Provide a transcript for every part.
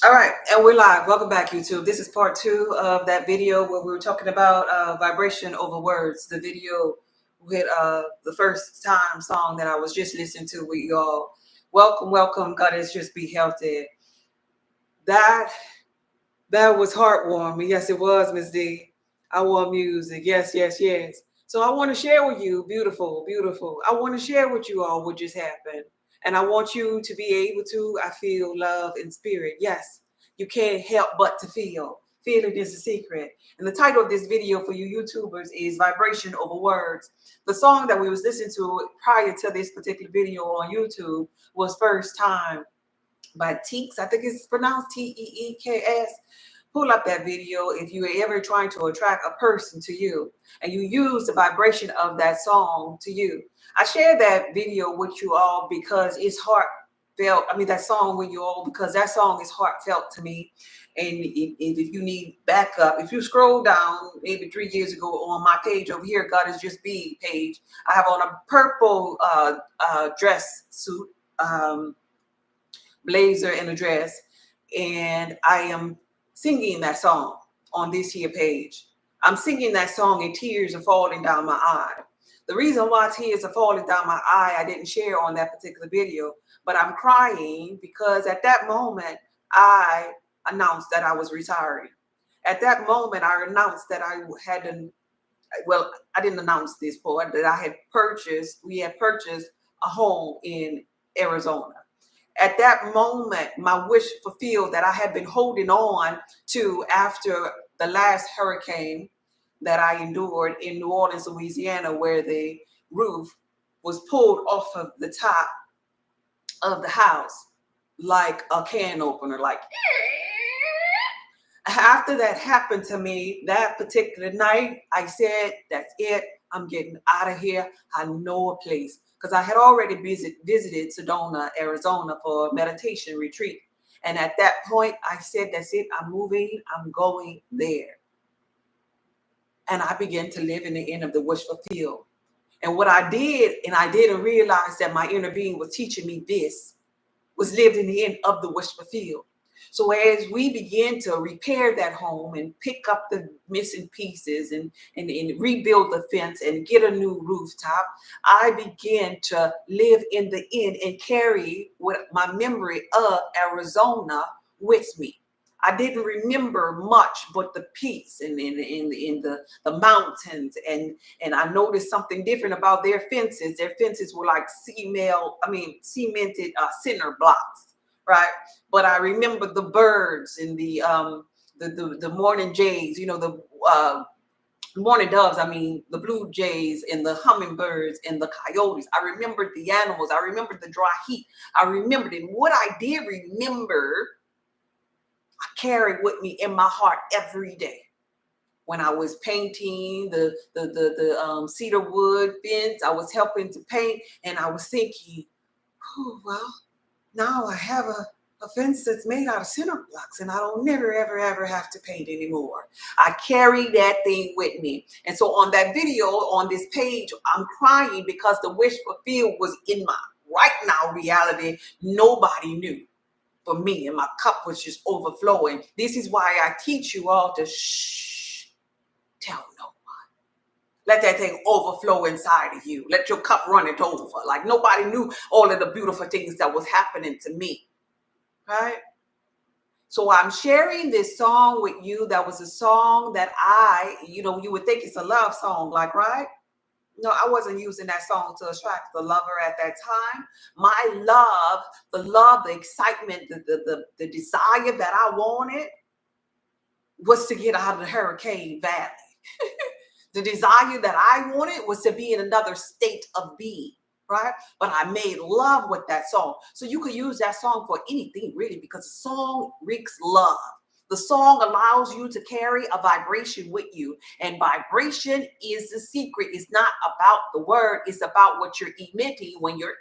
All right, and we're live. Welcome back, YouTube. This is part two of that video where we were talking about vibration over words. The video with the first time song that I was just listening to with y'all. Welcome, welcome. God is just be healthy. That was heartwarming. Yes, it was, Miss D. I want music. Yes, yes, yes. So I want to share with you, beautiful, beautiful. I want to share with you all what just happened. And I want you to be able to, I feel love in spirit. Yes, you can't help but to feel. Feeling is the secret. And the title of this video for you YouTubers is Vibration Over Words. The song that we was listening to prior to this particular video on YouTube was First Time by Teeks. I think it's pronounced Teeks. Pull up that video if you are ever trying to attract a person to you and you use the vibration of that song to you. I share that video with you all because it's heartfelt. I mean, that song with you all because that song is heartfelt to me. And if you need backup, if you scroll down maybe 3 years ago on my page over here, God is Just Be page, I have on a purple dress suit, blazer and a dress, and I am singing that song on this here page. I'm singing that song and tears are falling down my eye. The reason why tears are falling down my eye, I didn't share on that particular video, but I'm crying because at that moment, I announced that I was retiring. At that moment, I announced that I hadn't, well, I didn't announce this part, that we had purchased a home in Arizona. At that moment, my wish fulfilled that I had been holding on to after the last hurricane that I endured in New Orleans, Louisiana, where the roof was pulled off of the top of the house like a can opener, like after that happened to me that particular night, I said, that's it. I'm getting out of here. I know a place because I had already visited Sedona, Arizona for a meditation retreat. And at that point, I said, that's it. I'm moving. I'm going there. And I began to live in the end of the wish fulfilled. And what I did, and I didn't realize that my inner being was teaching me this, was lived in the end of the wish fulfilled. So as we begin to repair that home and pick up the missing pieces and rebuild the fence and get a new rooftop, I began to live in the inn and carry my memory of Arizona with me. I didn't remember much but the peace and in the mountains, and I noticed something different about their fences. Their fences were like cemented cinder blocks, right? But I remember the birds and the morning jays, the morning doves, I mean the blue jays and the hummingbirds and the coyotes. I remembered the animals. I remembered the dry heat. I remembered it. What I did remember, I carried with me in my heart every day. When I was painting the cedar wood fence, I was helping to paint, and I was thinking, oh, well, now I have a fence that's made out of cinder blocks and I don't never, ever, ever have to paint anymore. I carry that thing with me. And so on that video, on this page, I'm crying because the wish fulfilled was in my right now reality. Nobody knew for me, and my cup was just overflowing. This is why I teach you all to shh, tell no one. Let that thing overflow inside of you. Let your cup run it over. Like nobody knew all of the beautiful things that was happening to me. Right? So I'm sharing this song with you. That was a song that you would think it's a love song, like, right? No, I wasn't using that song to attract the lover at that time. My love, the excitement, the desire that I wanted was to get out of the Hurricane Valley. The desire that I wanted was to be in another state of being, right? But I made love with that song. So you could use that song for anything, really, because the song reeks love. The song allows you to carry a vibration with you. And vibration is the secret. It's not about the word. It's about what you're emitting when you're...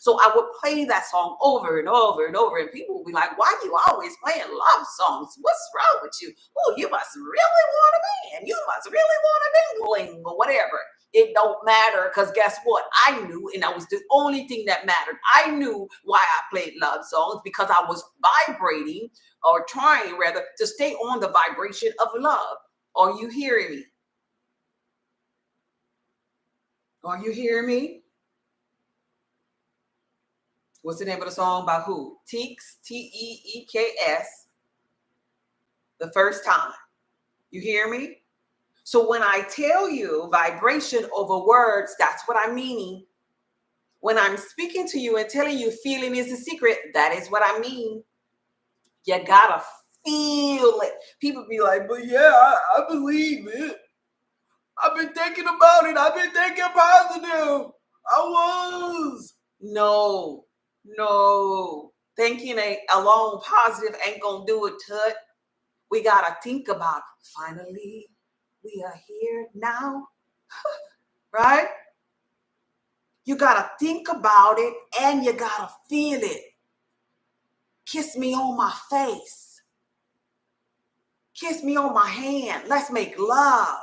So I would play that song over and over and over, and people would be like, why are you always playing love songs? What's wrong with you? Oh, you must really want a man. You must really want a dingling or whatever. It don't matter, because guess what? I knew, and that was the only thing that mattered. I knew why I played love songs, because I was vibrating, or trying rather, to stay on the vibration of love. Are you hearing me? Are you hearing me? What's the name of the song? By who? Teeks, Teeks, The First Time. You hear me? So when I tell you vibration over words, that's what I'm meaning. When I'm speaking to you and telling you feeling is the secret, that is what I mean. You gotta feel it. People be like, but yeah, I believe it. I've been thinking about it. I've been thinking positive. I was. No. Thinking alone positive ain't gonna do it, Tut. We gotta think about it. Finally, we are here now. Right? You gotta think about it and you gotta feel it. Kiss me on my face. Kiss me on my hand. Let's make love.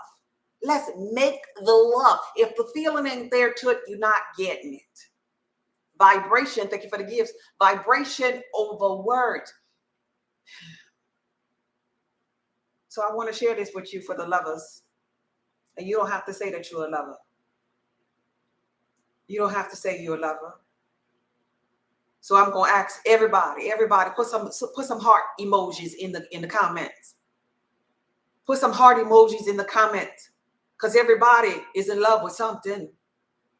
Let's make the love. If the feeling ain't there to it, you're not getting it. Vibration, thank you for the gifts. Vibration over words. So I want to share this with you for the lovers. And you don't have to say that you're a lover. You don't have to say you're a lover. So I'm gonna ask everybody, put some heart emojis in the comments. Put some heart emojis in the comments. Because everybody is in love with something.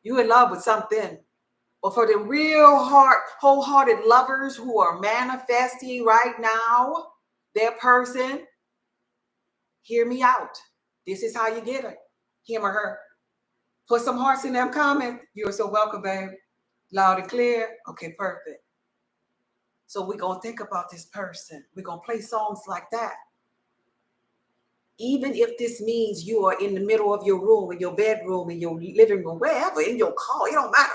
You're in love with something. But for the real wholehearted lovers who are manifesting right now, their person, hear me out. This is how you get it. Him or her. Put some hearts in them comments. You're so welcome, babe. Loud and clear. Okay, perfect. So we're going to think about this person. We're going to play songs like that. Even if this means you are in the middle of your room, in your bedroom, in your living room, wherever, in your car, it don't matter.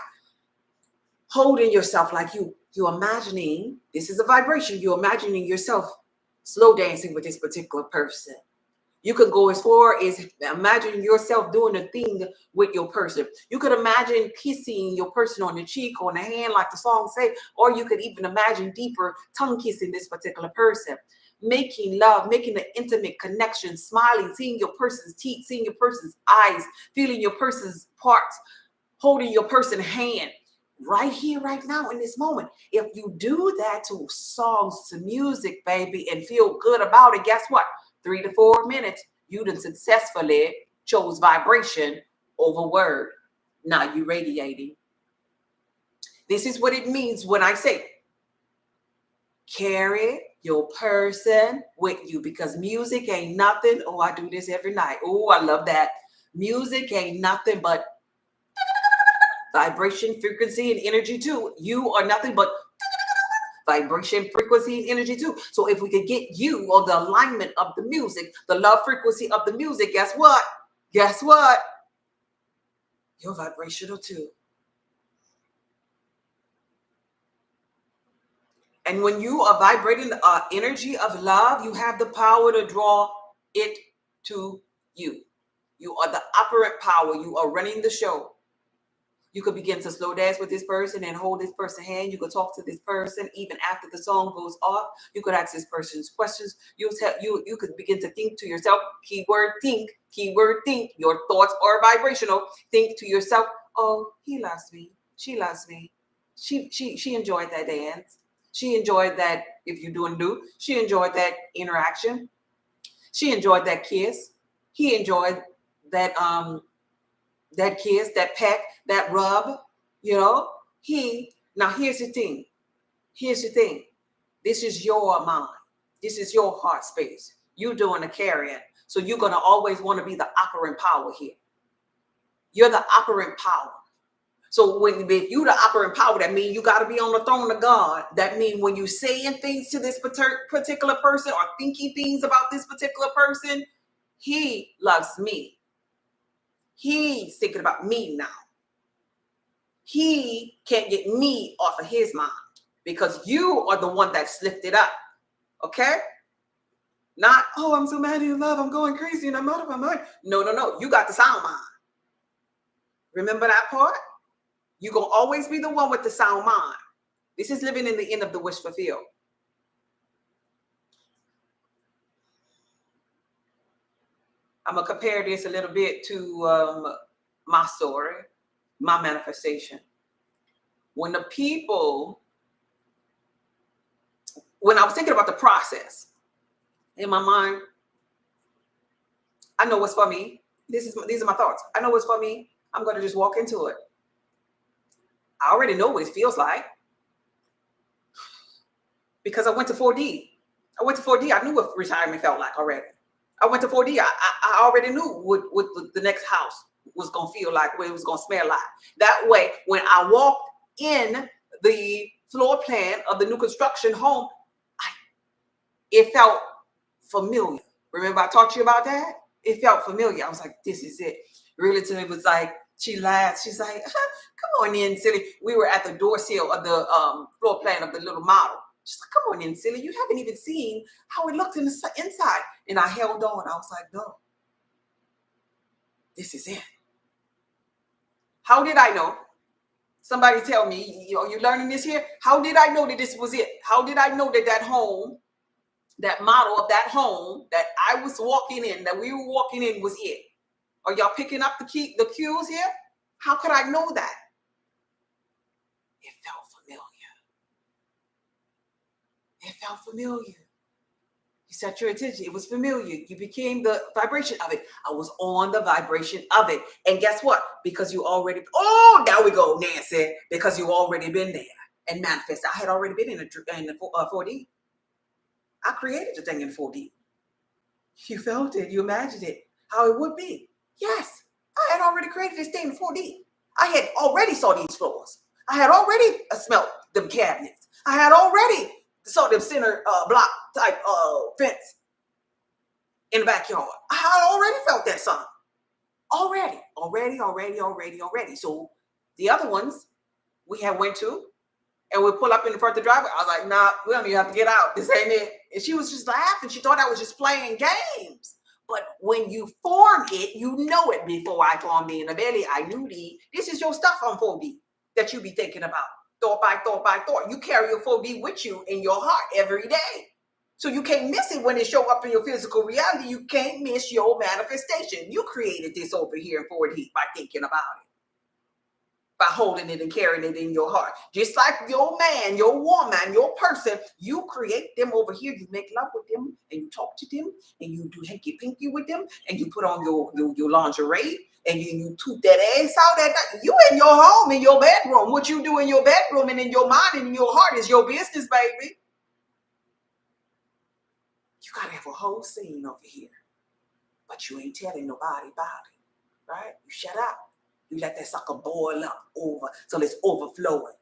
Holding yourself like you're imagining, this is a vibration, you're imagining yourself slow dancing with this particular person. You could go as far as imagining yourself doing a thing with your person. You could imagine kissing your person on the cheek or on the hand, like the song say, or you could even imagine deeper tongue kissing this particular person. Making love, making an intimate connection, smiling, seeing your person's teeth, seeing your person's eyes, feeling your person's parts, holding your person's hand. Right here, right now, in this moment. If you do that to songs, to music, baby, and feel good about it, guess what? 3 to 4 minutes, you done successfully chose vibration over word. Now you radiating. This is what it means when I say, carry your person with you, because music ain't nothing. Oh, I do this every night. Oh, I love that. Music ain't nothing but vibration, frequency, and energy too. You are nothing but vibration, frequency, and energy too. So if we could get you on the alignment of the music, the love frequency of the music, guess what? Guess what? You're vibrational too. And when you are vibrating the energy of love, you have the power to draw it to you. You are the operant power. You are running the show. You could begin to slow dance with this person and hold this person's hand. You could talk to this person even after the song goes off. You could ask this person's questions. You could begin to think to yourself. Keyword think. Keyword think. Your thoughts are vibrational. Think to yourself, oh, he loves me. She loves me. She enjoyed that dance. She enjoyed that, if you're doing do, she enjoyed that interaction. She enjoyed that kiss. He enjoyed that kiss, that peck, that rub, now here's the thing. This is your mind. This is your heart space. You're doing the carrying. So you're going to always want to be the operant power here. You're the operant power. So if you the operant power, that means you got to be on the throne of God. That means when you saying things to this particular person or thinking things about this particular person, he loves me. He's thinking about me now. He can't get me off of his mind because you are the one that's lifted up. Okay? Not, oh, I'm so mad in love. I'm going crazy and I'm out of my mind. No. You got the sound mind. Remember that part? You're going to always be the one with the sound mind. This is living in the end of the wish fulfilled. I'm going to compare this a little bit to my story, my manifestation. When I was thinking about the process in my mind, I know what's for me. These are my thoughts. I know what's for me. I'm going to just walk into it. I already know what it feels like because I went to 4D. I knew what retirement felt like already. I went to 4D. I already knew what the next house was going to feel like, what it was going to smell like. That way, when I walked in the floor plan of the new construction home, it felt familiar. Remember I talked to you about that? It felt familiar. I was like, this is it. Really, to me, was like, she laughed. She's like, come on in, silly. We were at the door seal of the floor plan of the little model. She's like, come on in, silly. You haven't even seen how it looked inside. And I held on. I was like, no, this is it. How did I know? Somebody tell me, you're learning this here. How did I know that this was it? How did I know that home, that model of that home that I was walking in, that we were walking in, was it? Are y'all picking up the cues here? How could I know that? It felt familiar. It felt familiar. You set your attention. It was familiar. You became the vibration of it. I was on the vibration of it. And guess what? Because you already, there we go, Nancy. Because you already been there and manifested. I had already been in the 4D. I created the thing in 4D. You felt it. You imagined it. How it would be. Yes. I had already created this thing in 4D. I had already saw these floors. I had already smelt them cabinets. I had already saw them center block type fence in the backyard. I had already felt that sun. Already. So the other ones we had went to, and we pull up in the front of the driveway. I was like, nah, we don't even have to get out. This ain't it. And she was just laughing. She thought I was just playing games. But when you form it, you know it. Before I formed me in the belly, I knew this is your stuff on 4D that you be thinking about. Thought by thought. You carry your 4D with you in your heart every day. So you can't miss it when it show up in your physical reality. You can't miss your manifestation. You created this over here in 4D by thinking about it, by holding it and carrying it in your heart. Just like your man, your woman, your person, you create them over here. You make love with them and you talk to them and you do hanky pinky with them and you put on your lingerie and you toot that ass out at night. You in your home, in your bedroom. What you do in your bedroom and in your mind and in your heart is your business, baby. You gotta have a whole scene over here, but you ain't telling nobody about it, right? You shut up. You let that sucker boil up over till it's overflowing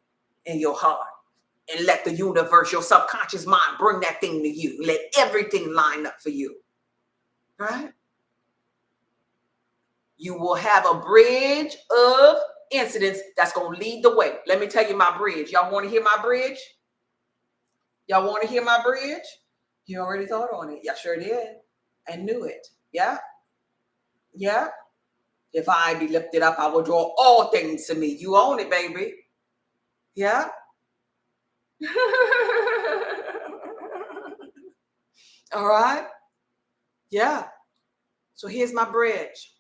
in your heart. And let the universe, your subconscious mind, bring that thing to you. Let everything line up for you. Right? You will have a bridge of incidents that's going to lead the way. Let me tell you my bridge. Y'all want to hear my bridge? Y'all want to hear my bridge? You already thought on it. Yeah, sure did. And knew it. Yeah? Yeah? If I be lifted up, I will draw all things to me. You own it, baby. Yeah? All right? Yeah. So here's my bridge.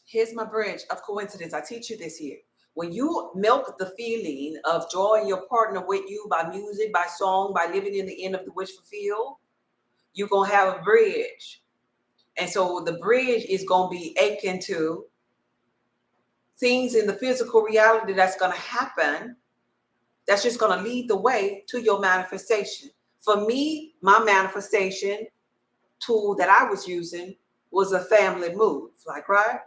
Here's my bridge of coincidence. I teach you this here. When you milk the feeling of drawing your partner with you by music, by song, by living in the end of the wish fulfilled, you're going to have a bridge. And so the bridge is going to be akin to things in the physical reality that's going to happen. That's just going to lead the way to your manifestation. For me, my manifestation tool that I was using was a family move, like, right?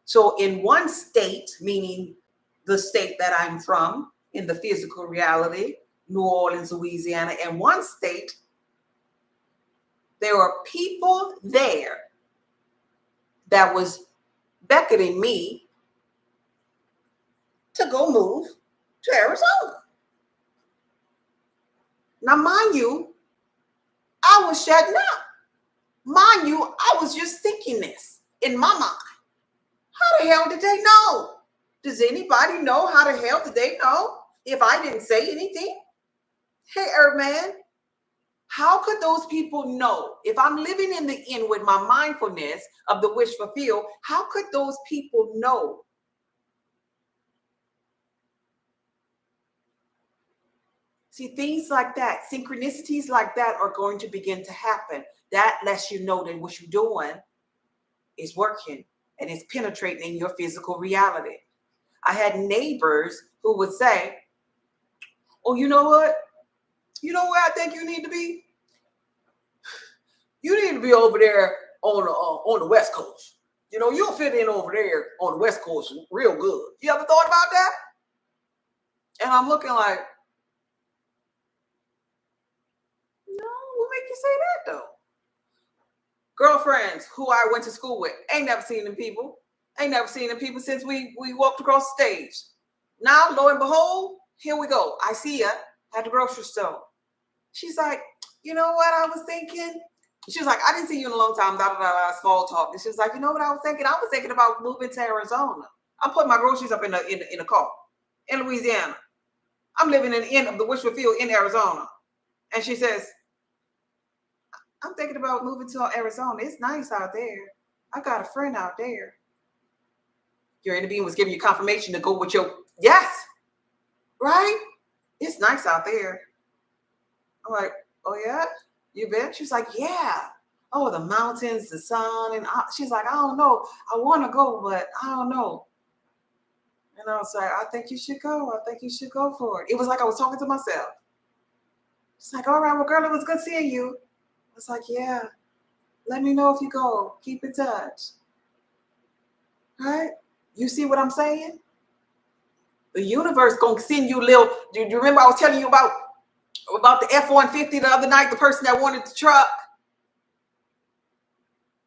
So in one state, meaning the state that I'm from, in the physical reality, New Orleans, Louisiana, in one state, there were people there that was beckoning me to go move to Arizona. Now, mind you, I was shutting up. Mind you, I was just thinking this in my mind. How the hell did they know? Does anybody know how the hell did they know if I didn't say anything? Hey, Herb man, how could those people know? If I'm living in the inn with my mindfulness of the wish fulfilled, how could those people know? See, things like that, synchronicities like that are going to begin to happen. That lets you know that what you're doing is working and it's penetrating in your physical reality. I had neighbors who would say, oh, you know what? You know where I think you need to be? You need to be over there on the West Coast. You know, you'll fit in over there on the West Coast real good. You ever thought about that? And I'm looking like, no, what make you say that though? Girlfriends who I went to school with, ain't never seen them people. Ain't never seen them people since we walked across the stage. Now, lo and behold, here we go. I see her at the grocery store. She's like, you know what I was thinking? She was like, I didn't see you in a long time, small talk. And she was like, you know what I was thinking? I was thinking about moving to Arizona. I'm putting my groceries up in the car in Louisiana. I'm living in the end of the Wishful Field in Arizona. And she says, I'm thinking about moving to Arizona. It's nice out there. I got a friend out there. Your inner being was giving you confirmation to go with your, yes, right? It's nice out there. I'm like, oh yeah? You been? She's like, yeah. Oh, the mountains, the sun. And she's like, I don't know. I want to go, but I don't know. And I was like, I think you should go. I think you should go for it. It was like I was talking to myself. She's like, all right, well, girl, it was good seeing you. I was like, yeah. Let me know if you go. Keep in touch. Right? You see what I'm saying? The universe gonna send you little. Do you remember I was telling you about the F-150 the other night? The person that wanted the truck.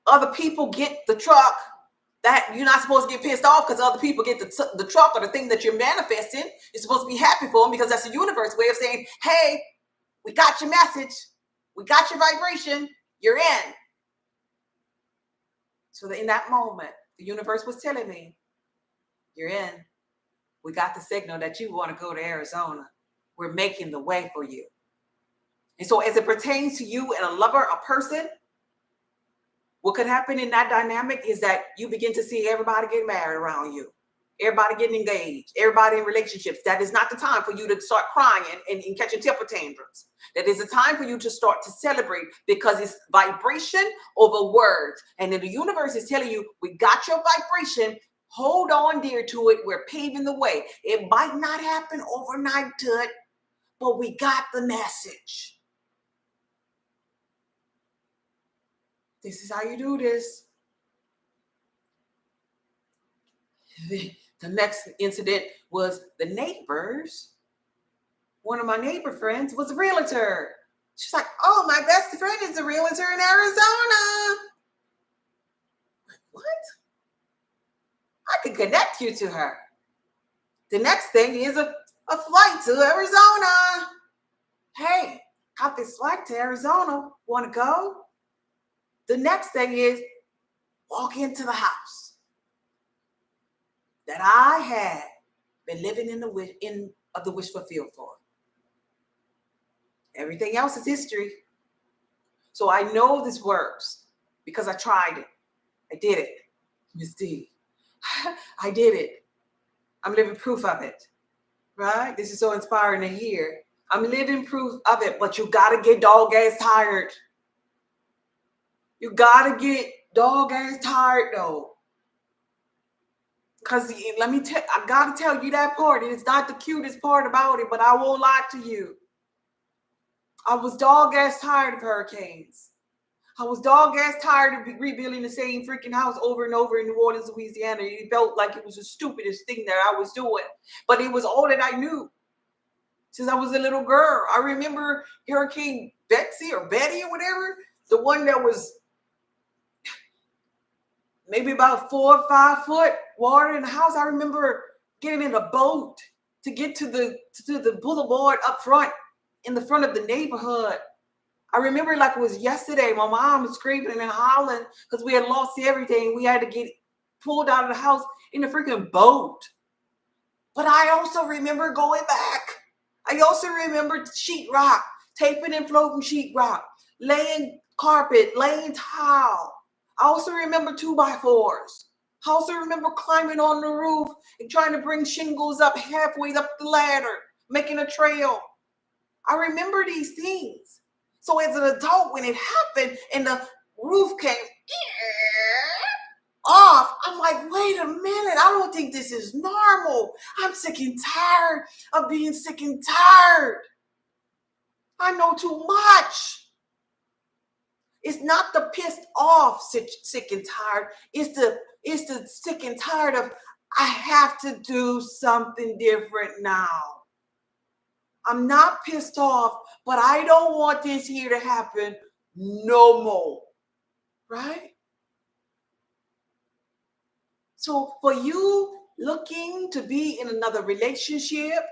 Other people get the truck. That you're not supposed to get pissed off because other people get the truck or the thing that you're manifesting. You're supposed to be happy for them because that's the universe way of saying, hey, we got your message. We got your vibration. You're in. So in that moment, the universe was telling me, you're in. We got the signal that you want to go to Arizona. We're making the way for you. And so as it pertains to you and a lover, a person, what could happen in that dynamic is that you begin to see everybody getting married around you. Everybody getting engaged, everybody in relationships. That is not the time for you to start crying and catching temper tantrums. That is a time for you to start to celebrate because it's vibration over words. And then the universe is telling you, we got your vibration. Hold on dear to it. We're paving the way. It might not happen overnight to it, but we got the message. This is how you do this. The next incident was the neighbors. One of my neighbor friends was a realtor. She's like, oh, my best friend is a realtor in Arizona. Like, what? I could connect you to her. The next thing is a flight to Arizona. Hey, got this flight to Arizona. Want to go? The next thing is walk into the house that I had been living in the wish fulfilled for. Everything else is history. So I know this works because I tried it. I did it. Miss D. I did it. I'm living proof of it. Right? This is so inspiring to hear. I'm living proof of it, but you gotta get dog ass tired. You gotta get dog ass tired though. Because I gotta tell you that part. It's not the cutest part about it, but I won't lie to you. I was dog ass tired of hurricanes. I was dog ass tired of rebuilding the same freaking house over and over in New Orleans, Louisiana. It felt like it was the stupidest thing that I was doing, but it was all that I knew since I was a little girl. I remember Hurricane Betsy or Betty or whatever, the one that was maybe about 4 or 5 foot water in the house. I remember getting in a boat to get to the boulevard up front in the front of the neighborhood. I remember it like it was yesterday. My mom was screaming and hollering because we had lost everything. We had to get pulled out of the house in a freaking boat. But I also remember going back. I also remember sheetrock, taping and floating sheetrock, laying carpet, laying tile. I also remember 2x4s. I also remember climbing on the roof and trying to bring shingles up halfway up the ladder, making a trail. I remember these things. So as an adult, when it happened and the roof came off, I'm like, wait a minute, I don't think this is normal. I'm sick and tired of being sick and tired. I know too much. It's not the pissed off sick and tired. It's the sick and tired of, I have to do something different now. I'm not pissed off, but I don't want this here to happen no more. Right? So for you looking to be in another relationship,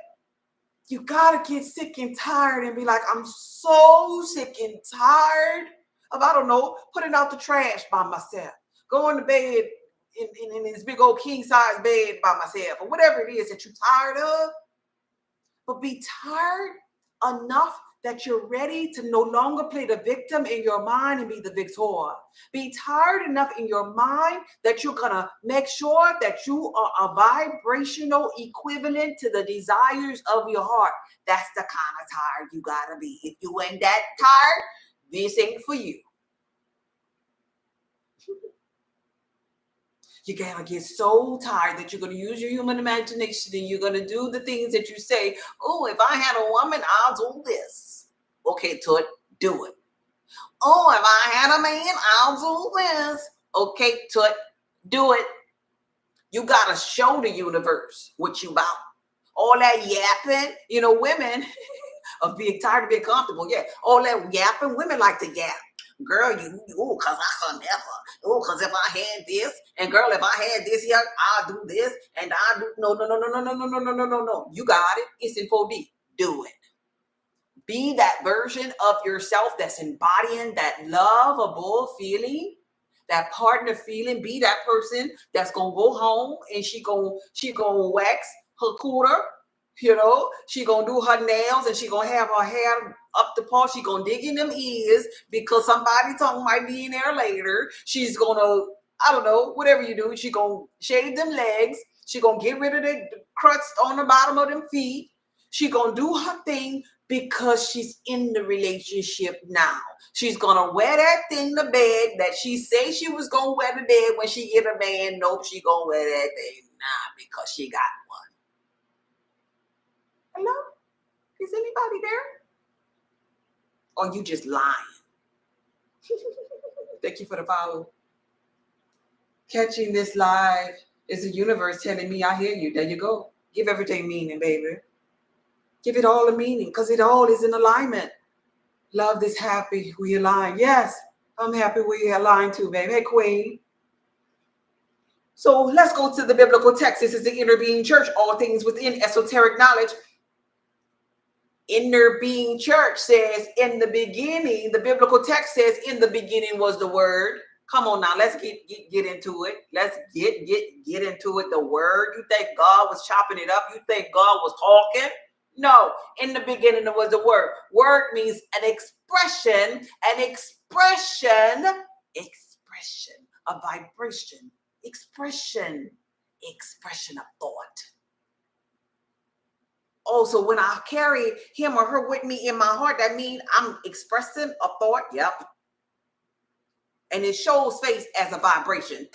you got to get sick and tired and be like, I'm so sick and tired of, I don't know, putting out the trash by myself, going to bed in this big old king size bed by myself, or whatever it is that you're tired of. But be tired enough that you're ready to no longer play the victim in your mind and be the victor. Be tired enough in your mind that you're going to make sure that you are a vibrational equivalent to the desires of your heart. That's the kind of tired you got to be. If you ain't that tired, this ain't for you. You gotta get so tired that you're gonna use your human imagination and you're gonna do the things that you say, oh, if I had a woman, I'll do this. Okay, Tut, do it. Oh, if I had a man, I'll do this. Okay, Tut, do it. You gotta show the universe what you about. All that yapping, women of being tired of being comfortable. Yeah, all that yapping, women like to yap. Girl, cause I can never. Cause if I had this, and girl, if I had this here, I'll do this, and I'll do no. You got it. It's in 4D. Do it. Be that version of yourself that's embodying that lovable feeling, that partner feeling. Be that person that's gonna go home and she gonna wax her cooter. She gonna do her nails and she gonna have her hair up the paw. She gonna dig in them ears because somebody's tongue might be in there later. She's gonna, I don't know, whatever you do. She gonna shave them legs. She gonna get rid of the crust on the bottom of them feet. She gonna do her thing because she's in the relationship now. She's gonna wear that thing to bed that she said she was gonna wear to bed when she get a man. Nope, she gonna wear that thing now because she got one. Hello? Is anybody there? Or you just lying? Thank you for the follow. Catching this live is the universe telling me I hear you. There you go. Give everything meaning, baby. Give it all a meaning because it all is in alignment. Love is happy. We align. Yes, I'm happy we align too, baby. Hey, Queen. So let's go to the biblical text. This is the Inner Being Church. All things within esoteric knowledge. Inner Being Church says in the beginning, the biblical text says in the beginning was the word. Come on now, let's get into it. Let's get into it. The word. You think God was chopping it up? You think God was talking? No, in the beginning it was the word. Word means an expression, a vibration, expression of thought. Also, when I carry him or her with me in my heart, that means I'm expressing a thought. Yep. And it shows face as a vibration.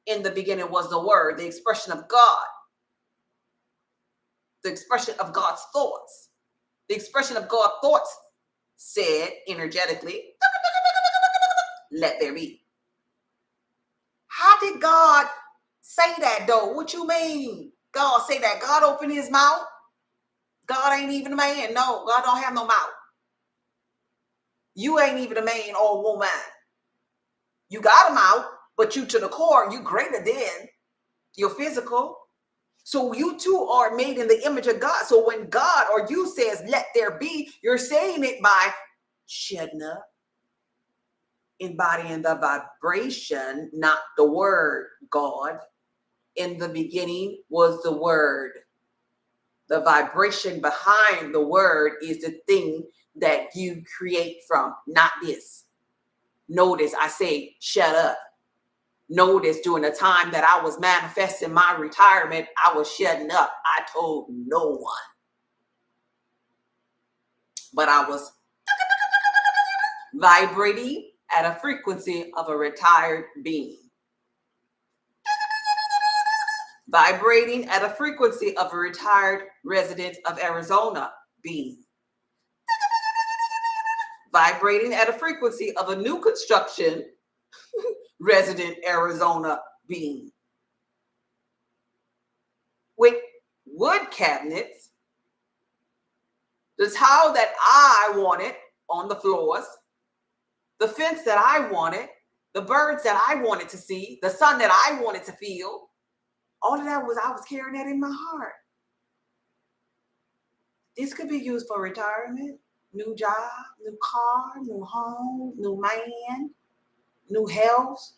In the beginning was the word, the expression of God. The expression of God's thoughts. The expression of God's thoughts said energetically, let there be. How did God say that though? What you mean? God say that? God opened his mouth? God ain't even a man. No, God don't have no mouth. You ain't even a man or a woman. You got a mouth, but you to the core, you greater than your physical. So you two are made in the image of God. So when God or you says, let there be, you're saying it by shutting up embodying the vibration, not the word God. In the beginning was the word. The vibration behind the word is the thing that you create from, not this. Notice I say, shut up. Notice during the time that I was manifesting my retirement, I was shutting up. I told no one. But I was vibrating at a frequency of a retired being. Vibrating at a frequency of a retired resident of Arizona being. Vibrating at a frequency of a new construction resident Arizona being. With wood cabinets, the tile that I wanted on the floors, the fence that I wanted, the birds that I wanted to see, the sun that I wanted to feel, all of that was, I was carrying that in my heart. This could be used for retirement, new job, new car, new home, new man, new health,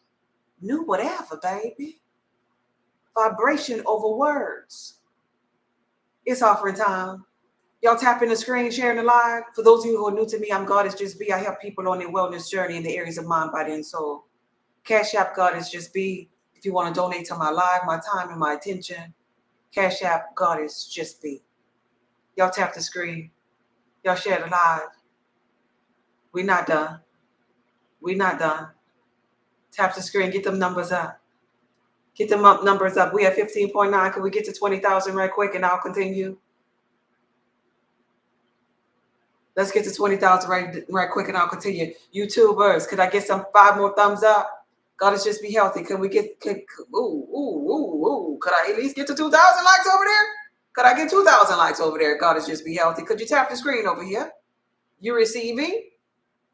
new whatever, baby. Vibration over words. It's offering time. Y'all tapping the screen, sharing the live. For those of you who are new to me, I'm God is Just Be. I help people on their wellness journey in the areas of mind, body, and soul. Cash App God is Just Be. If you want to donate to my live, my time, and my attention, Cash App God is Just Be. Y'all tap the screen. Y'all share the live. We're not done. We're not done. Tap the screen. Get them numbers up. Get them up numbers up. We at 15.9. Can we get to 20,000 right quick and I'll continue? Let's get to 20,000 right quick and I'll continue. YouTubers, could I get some 5 more thumbs up? God is Just Be healthy. Can we get, could I at least get to 2,000 likes over there? Could I get 2,000 likes over there? God is Just Be healthy. Could you tap the screen over here? You're receiving.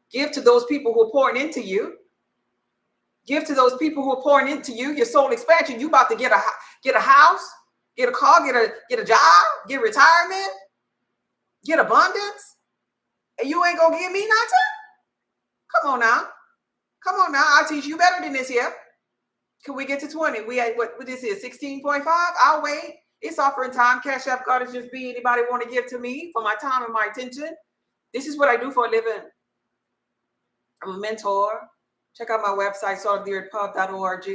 Give to those people who are pouring into you. Give to those people who are pouring into you. Your soul expansion. You about to get a house, get a car, get a job, get retirement, get abundance, and you ain't gonna give me nothing? Come on now. Come on now. I'll teach you better than this here. Can we get to 20? We at what this is, 16.5? I'll wait. It's offering time. Cash App God is Just Be. Anybody want to give to me for my time and my attention? This is what I do for a living. I'm a mentor. Check out my website, saltoftheearthpub.org.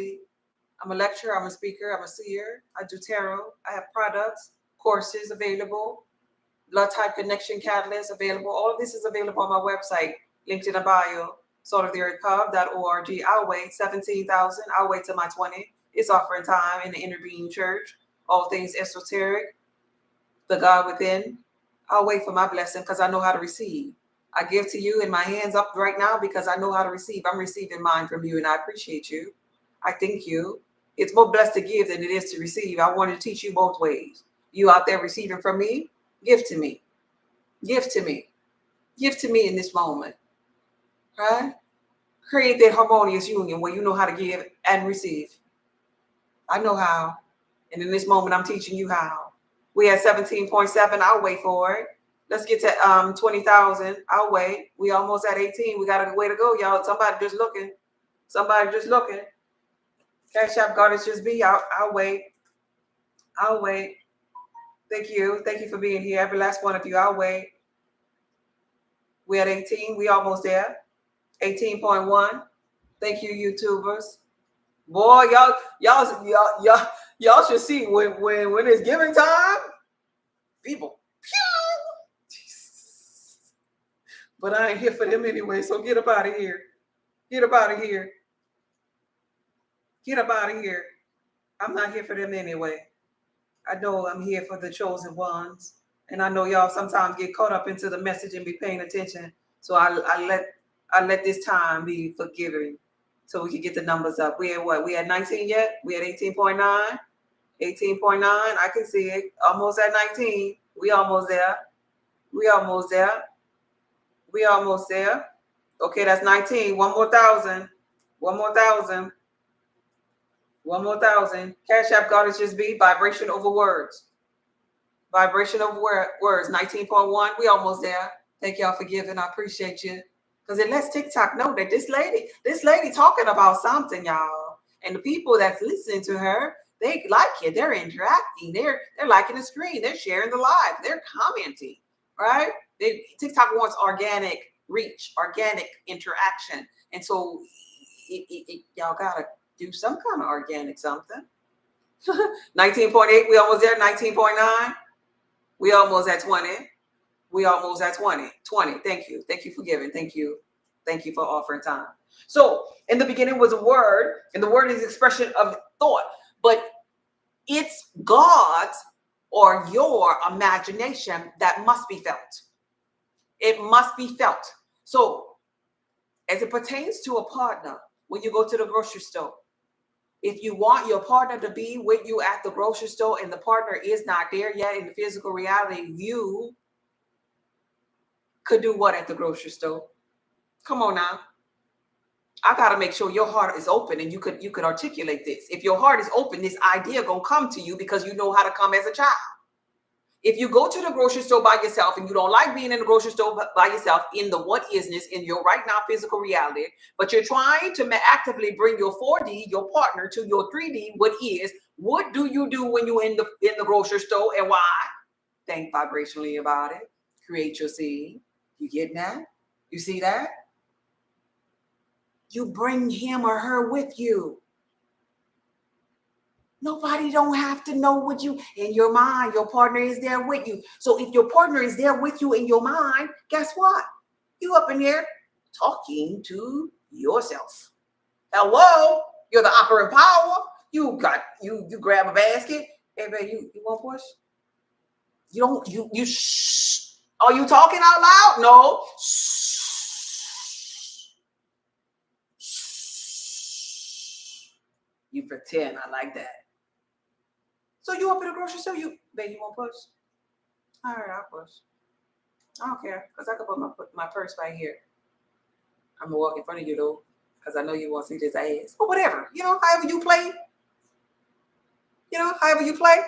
I'm a lecturer, I'm a speaker, I'm a seer. I do tarot. I have products, courses available, blood type connection catalyst available. All of this is available on my website, linked in the bio, saltoftheearthpub.org. I'll wait 17,000. I'll wait till my 20. It's offering time in the Inner Being Church. All things esoteric, the God within. I'll wait for my blessing because I know how to receive. I give to you in my hands up right now because I know how to receive. I'm receiving mine from you and I appreciate you. I thank you. It's more blessed to give than it is to receive. I want to teach you both ways. You out there receiving from me, give to me. Give to me. Give to me in this moment. Right? Create that harmonious union where you know how to give and receive. I know how. And in this moment, I'm teaching you how. We at 17.7. I'll wait for it. Let's get to 20,000. I'll wait. We almost at 18. We got a way to go, y'all. Somebody just looking. Somebody just looking. Cash App God is Just Be. I'll wait. I'll wait. Thank you. Thank you for being here. Every last one of you. I'll wait. We at 18. We almost there. 18.1. Thank you, YouTubers. Boy, y'all should see when it's giving time. People. But I ain't here for them anyway, so get up out of here. Get up out of here. Get up out of here. I'm not here for them anyway. I know I'm here for the chosen ones. And I know y'all sometimes get caught up into the message and be paying attention. So I let this time be forgiving so we can get the numbers up. We at what? We at 19 yet? We at 18.9? 18.9. I can see it. Almost at 19. We almost there. We almost there. We almost there. Okay, that's 19. One more thousand. One more thousand. One more thousand. Cash App God is Just Be. Vibration over words. Vibration over words. 19.1. We almost there. Thank y'all for giving. I appreciate you. Because it lets TikTok know that this lady talking about something, y'all. And the people that's listening to her, they like it. They're interacting. They're liking the screen. They're sharing the live. They're commenting, right? TikTok wants organic reach, organic interaction. And so y'all gotta do some kind of organic something. 19.8, we almost there. 19.9, we almost at 20. We almost at 20. Thank you. Thank you for giving. Thank you. Thank you for offering time. So in the beginning was a word, and the word is expression of thought, but it's God's or your imagination that must be felt. It must be felt. So as it pertains to a partner, when you go to the grocery store, if you want your partner to be with you at the grocery store and the partner is not there yet in the physical reality, you could do what at the grocery store? Come on now. I got to make sure your heart is open and you could articulate this. If your heart is open, this idea going to come to you because you know how to come as a child. If you go to the grocery store by yourself and you don't like being in the grocery store by yourself in the what isness, in your right now physical reality, but you're trying to actively bring your 4D, your partner, to your 3D, what do you do when you're in the grocery store and why? Think vibrationally about it. Create your seed. You getting that? You see that? You bring him or her with you. Nobody don't have to know what you in your mind. Your partner is there with you. So if your partner is there with you in your mind, guess what? You up in here talking to yourself. Hello, you're the operant power. You grab a basket. Hey, babe, you want to push? You shh. Are you talking out loud? No. Shh. You pretend. I like that. So you up in the grocery store, babe, you want to push? All right, I'll push. I don't care, because I can put my purse right here. I'm going to walk in front of you, though, because I know you want to see this ass. Or whatever, however you play. However you play.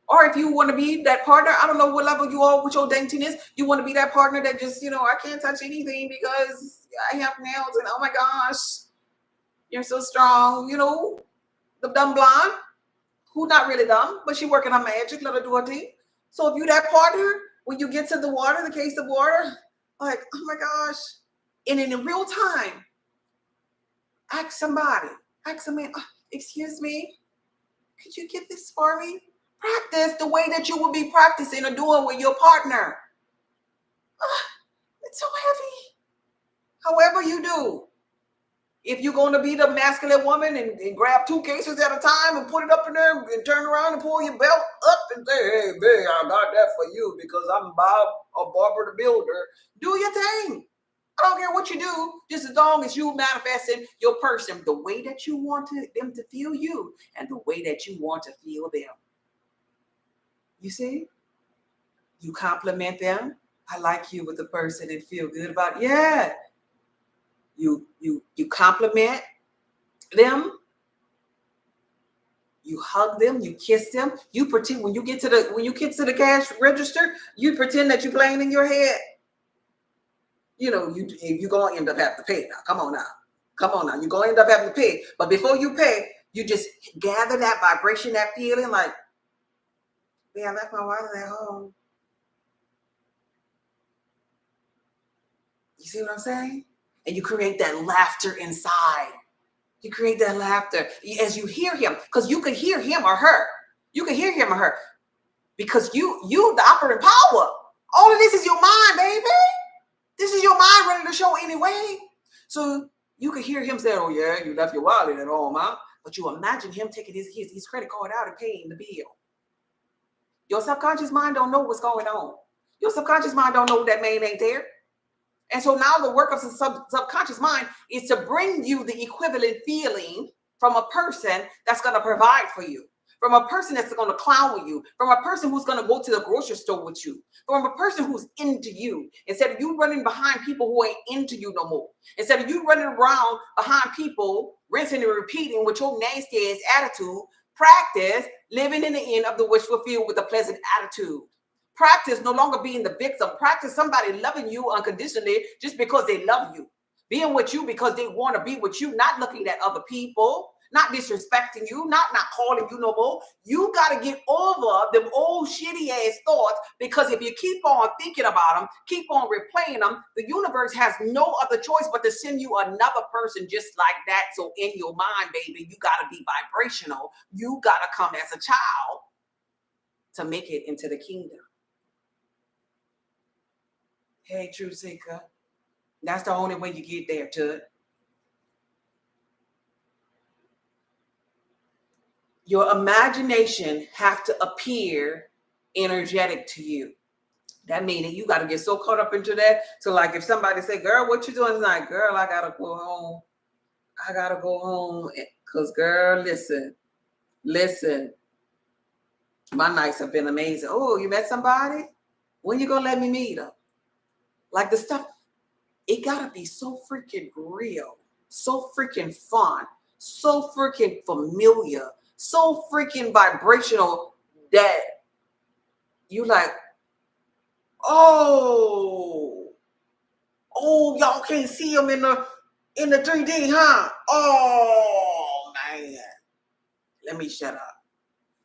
Or if you want to be that partner, I don't know what level you are with your daintiness. You want to be that partner that just, I can't touch anything because I have nails and oh my gosh, you're so strong, the dumb blonde. Who not really dumb, but she working on magic, let her do her thing. So if you that partner, when you get to the water, the case of water, like, oh my gosh. And in real time, ask a man, excuse me, could you get this for me? Practice the way that you would be practicing or doing with your partner. It's so heavy. However you do. If you're going to be the masculine woman and grab 2 cases at a time and put it up in there and turn around and pull your belt up and say, hey, babe, I got that for you because I'm Bob or Barbara the Builder. Do your thing. I don't care what you do, just as long as you manifesting your person the way that you want them to feel you and the way that you want to feel them. You see? You compliment them. I like you with the person and feel good about it. Yeah. You compliment them, you hug them, you kiss them, you pretend when you get to the cash register, you pretend that you're playing in your head. You're gonna end up having to pay now. Come on now. You're gonna end up having to pay. But before you pay, you just gather that vibration, that feeling like, yeah, I left my wallet at home. You see what I'm saying? And you create that laughter inside. You create that laughter as you hear him, because you can hear him or her. You can hear him or her because you the operating power. All of this is your mind, baby. This is your mind running the show anyway. So you can hear him say, oh yeah, you left your wallet at home, huh? But you imagine him taking his credit card out and paying the bill. Your subconscious mind don't know what's going on. Your subconscious mind don't know that man ain't there. And so now the work of the subconscious mind is to bring you the equivalent feeling from a person that's going to provide for you, from a person that's going to clown with you, from a person who's going to go to the grocery store with you, from a person who's into you. Instead of you running behind people who ain't into you no more. Instead of you running around behind people, rinsing and repeating with your nasty ass attitude, practice living in the end of the wish fulfilled with a pleasant attitude. Practice no longer being the victim. Practice somebody loving you unconditionally just because they love you. being with you because they want to be with you, not looking at other people, not disrespecting you, not calling you no more. You got to get over them old shitty ass thoughts, because if you keep on thinking about them, keep on replaying them, the universe has no other choice but to send you another person just like that. So in your mind, baby, you got to be vibrational. You got to come as a child to make it into the kingdom. Hey, Truth Seeker. That's the only way you get there, Tut. Your imagination have to appear energetic to you. That means that you got to get so caught up into that. So like if somebody say, girl, what you doing tonight? Girl, I got to go home. I got to go home. Because girl, listen. My nights have been amazing. Oh, you met somebody? When you going to let me meet them? Like the stuff, it got to be so freaking real. So freaking fun. So freaking familiar. So freaking vibrational that you like, oh, y'all can't see them in the 3D, huh? Oh man, let me shut up.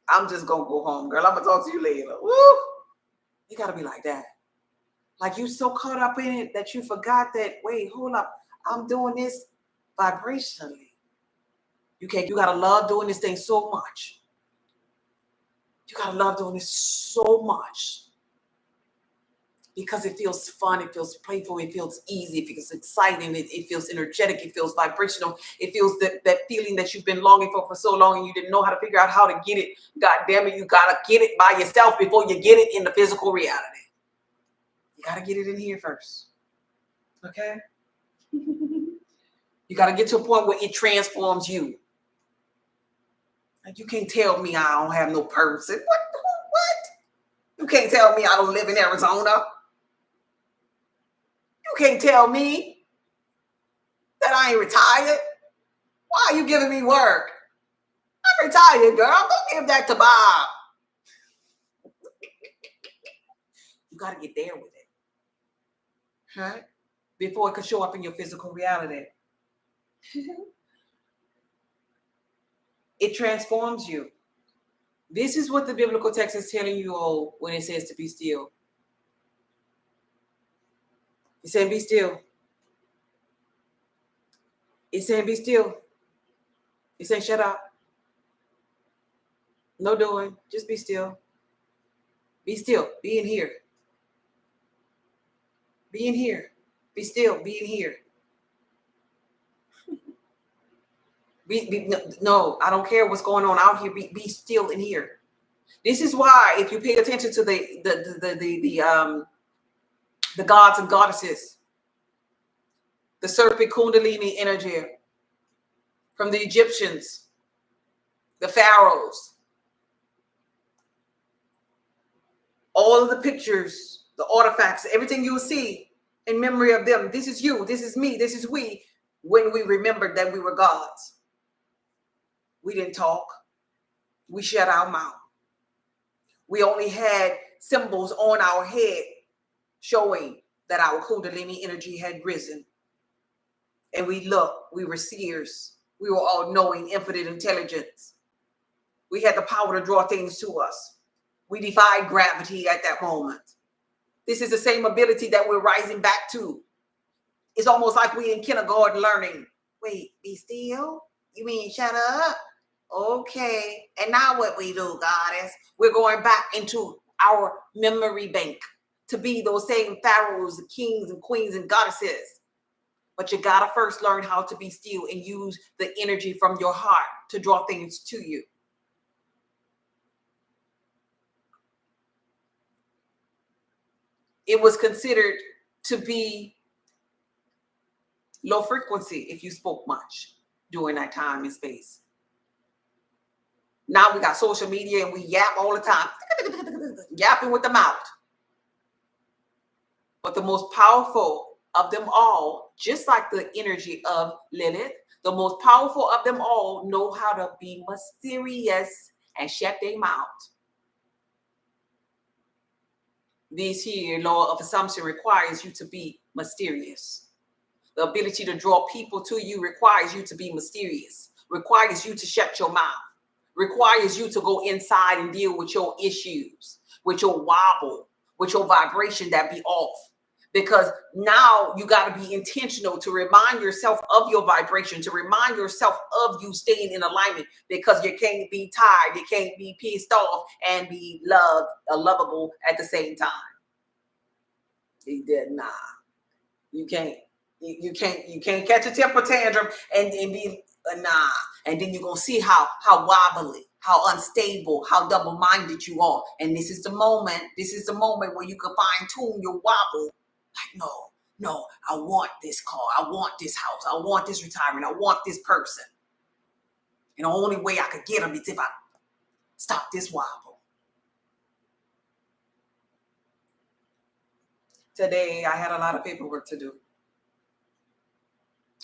I'm just gonna go home, girl. I'm gonna talk to you later. Woo! You gotta be like that. Like you so caught up in it that you forgot that. Wait, hold up. I'm doing this vibrationally. You gotta love doing this thing so much. You gotta love doing this so much. Because it feels fun, it feels playful, it feels easy, it feels exciting, it feels energetic, it feels vibrational, it feels that feeling that you've been longing for so long and you didn't know how to figure out how to get it. God damn it, you gotta get it by yourself before you get it in the physical reality. You gotta get it in here first. Okay? You gotta get to a point where it transforms you. Like you can't tell me I don't have no purpose. What? You can't tell me I don't live in Arizona. You can't tell me that I ain't retired. Why are you giving me work? I'm retired, girl. Don't give that to Bob. You got to get there with it. Huh? Before it could show up in your physical reality. It transforms you. This is what the biblical text is telling you all when it says to be still. It's saying be still. It's saying be still. It's saying shut up. No doing. Just be still. Be still. Be in here. Be in here. Be still. Be in here. No, I don't care what's going on out here. Be still in here. This is why, if you pay attention to the gods and goddesses, the serpent kundalini energy from the Egyptians, the pharaohs, all of the pictures, the artifacts, everything you will see in memory of them. This is you. This is me. This is we. When we remembered that we were gods, we didn't talk. We shut our mouth. We only had symbols on our head showing that our kundalini energy had risen. And we were seers. We were all knowing, infinite intelligence. We had the power to draw things to us. We defied gravity at that moment. This is the same ability that we're rising back to. It's almost like we in kindergarten learning. Wait, be still? You mean shut up? Okay. And now what we do, goddess? We're going back into our memory bank to be those same pharaohs, kings and queens and goddesses. But you got to first learn how to be still and use the energy from your heart to draw things to you. It was considered to be low frequency if you spoke much during that time and space. Now we got social media and we yap all the time. Yapping with the mouth. But the most powerful of them all, just like the energy of Lilith, the most powerful of them all know how to be mysterious and shut their mouth. This here law of assumption requires you to be mysterious. The ability to draw people to you requires you to be mysterious, requires you to shut your mouth, requires you to go inside and deal with your issues, with your wobble, with your vibration that be off. Because now you got to be intentional to remind yourself of your vibration, to remind yourself of you staying in alignment, because you can't be tired, you can't be pissed off and be loved or lovable at the same time. He did not. You can't. You can't catch a temper tantrum and be nah. And then you're gonna see how wobbly, how unstable, how double-minded you are. And this is the moment. This is the moment where you can fine-tune your wobble. Like, no, I want this car, I want this house, I want this retirement, I want this person. And the only way I could get them is if I stop this wobble. Today I had a lot of paperwork to do.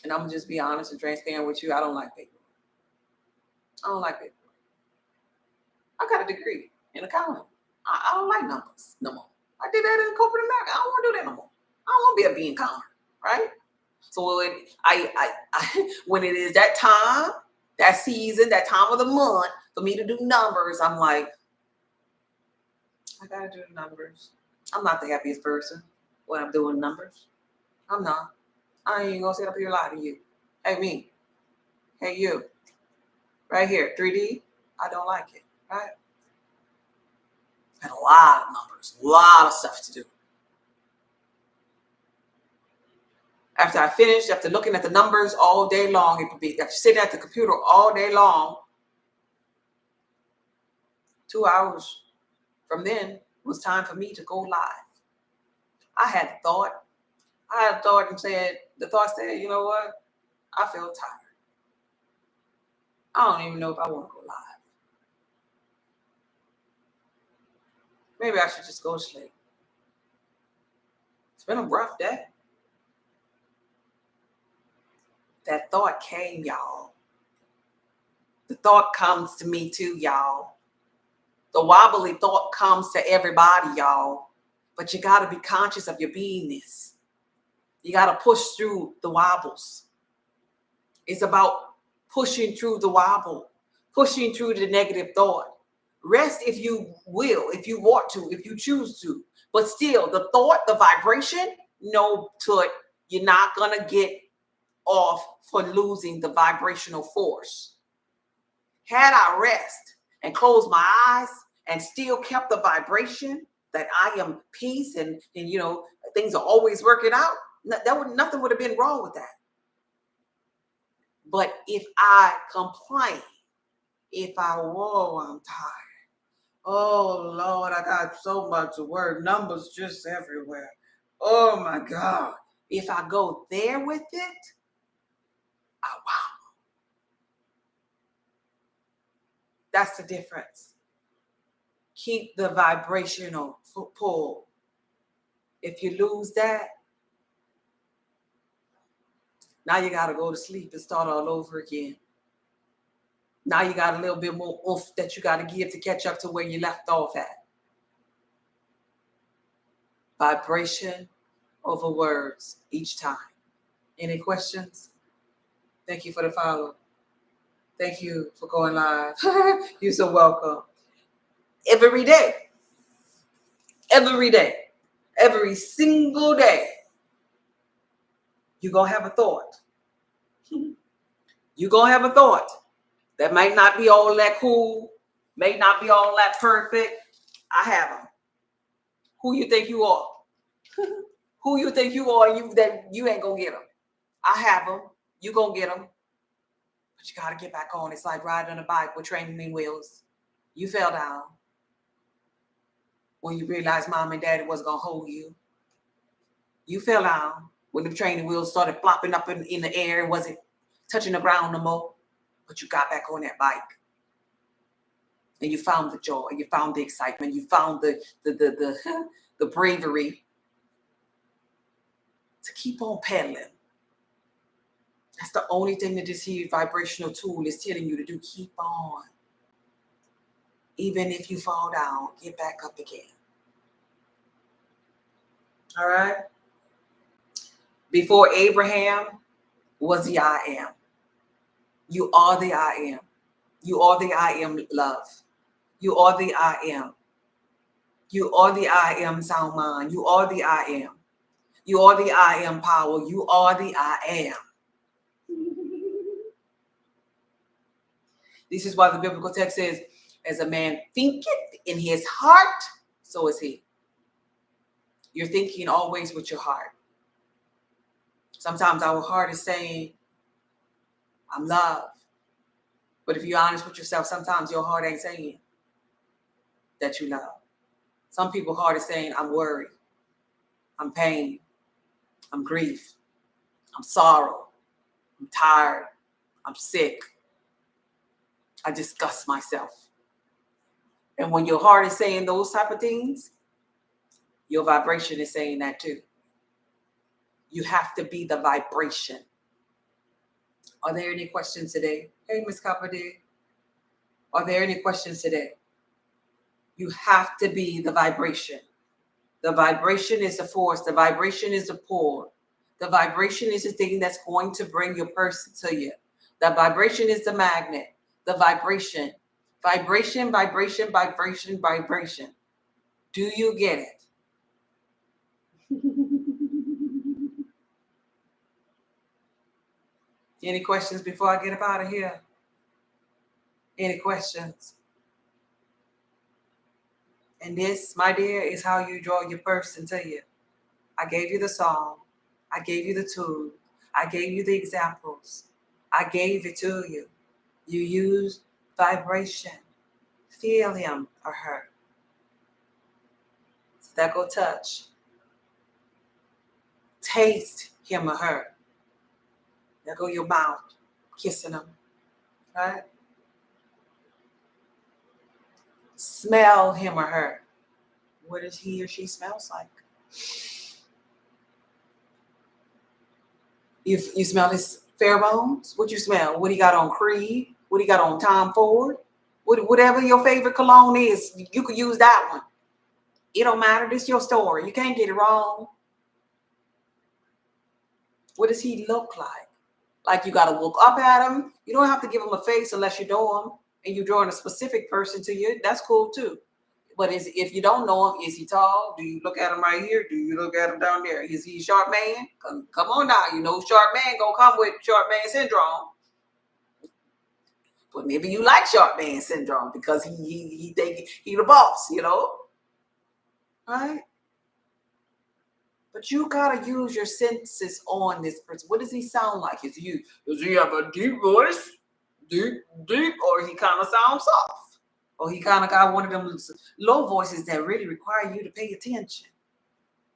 And I'm gonna just be honest and transparent with you. I don't like paperwork. I don't like paperwork. I got a degree in accounting. I don't like numbers no more. I did that in corporate America. I don't want to do that no more. I don't want to be a bean counter, right? So when when it is that time, that season, that time of the month for me to do numbers, I'm like, I gotta do the numbers. I'm not the happiest person when I'm doing numbers. I'm not. I ain't gonna sit up here and lie to you. Hey, me. Hey, you. Right here, 3D. I don't like it, right? Had a lot of numbers, a lot of stuff to do. After I finished, after looking at the numbers all day long, it could be after sitting at the computer all day long, 2 hours from then, it was time for me to go live. I had a thought. And the thought said, you know what? I feel tired. I don't even know if I want to go live. Maybe I should just go to sleep. It's been a rough day. That thought came, y'all. The thought comes to me too, y'all. The wobbly thought comes to everybody, y'all. But you got to be conscious of your beingness. You got to push through the wobbles. It's about pushing through the wobble, pushing through the negative thought. Rest if you will, if you want to, if you choose to. But still, the thought, the vibration, no, to it, you're not going to get off for losing the vibrational force. Had I rest and closed my eyes and still kept the vibration that I am peace and you know, things are always working out, nothing would have been wrong with that. But if I complain, I'm tired. Oh Lord, I got so much work, numbers just everywhere. Oh my God. If I go there with it, wow. That's the difference. Keep the vibrational pull. If you lose that, now you got to go to sleep and start all over again. Now you got a little bit more oomph that you got to give to catch up to where you left off at. Vibration over words each time. Any questions? Thank you for the follow. Thank you for going live. You're so welcome. Every day, every single day, you're going to have a thought. You're going to have a thought that might not be all that cool, may not be all that perfect. I have them. Who you think you are? Who you think you are, that you ain't going to get them. I have them. You going to get them. But you got to get back on. It's like riding on a bike with training wheels. You fell down when you realized mom and daddy wasn't going to hold you. You fell down when the training wheels started flopping up in the air and wasn't touching the ground no more. But you got back on that bike. And you found the joy. You found the excitement. You found the bravery to keep on pedaling. That's the only thing that this here vibrational tool is telling you to do. Keep on. Even if you fall down, get back up again. All right? Before Abraham was the I am. You are the I am. You are the I am love. You are the I am. You are the I am sound mind. You are the I am. You are the I am power. You are the I am. This is why the biblical text says, as a man thinketh in his heart, so is he. You're thinking always with your heart. Sometimes our heart is saying, I'm love. But if you're honest with yourself, sometimes your heart ain't saying that you love. Some people's heart is saying, I'm worried, I'm pain, I'm grief, I'm sorrow, I'm tired, I'm sick, I disgust myself. And when your heart is saying those type of things, your vibration is saying that too. You have to be the vibration. Are there any questions today? Hey, Miss Copperday. Are there any questions today? You have to be the vibration. The vibration is the force. The vibration is the pull. The vibration is the thing that's going to bring your person to you. The vibration is the magnet. The vibration. Vibration, vibration, vibration, vibration. Do you get it? Any questions before I get up out of here? Any questions? And this, my dear, is how you draw your person to you. I gave you the song. I gave you the tool. I gave you the examples. I gave it to you. You use vibration. Feel him or her. So that go touch. Taste him or her. There go your mouth, kissing them. Right? Smell him or her. What does he or she smells like? You smell his pheromones? What you smell? What he got on Creed? What he got on Tom Ford? Whatever your favorite cologne is, you could use that one. It don't matter. This is your story. You can't get it wrong. What does he look like? Like you got to look up at him. You don't have to give him a face unless you know him and you're drawing a specific person to you. That's cool too. But if you don't know him, is he tall? Do you look at him right here? Do you look at him down there? Is he a short man? Come on now. You know short man gonna come with short man syndrome. But maybe you like short man syndrome because he think he the boss, you know? Right? But you gotta use your senses on this person. What does he sound like? Does he have a deep voice? Deep, or he kind of sounds soft? Or he kind of got one of them low voices that really require you to pay attention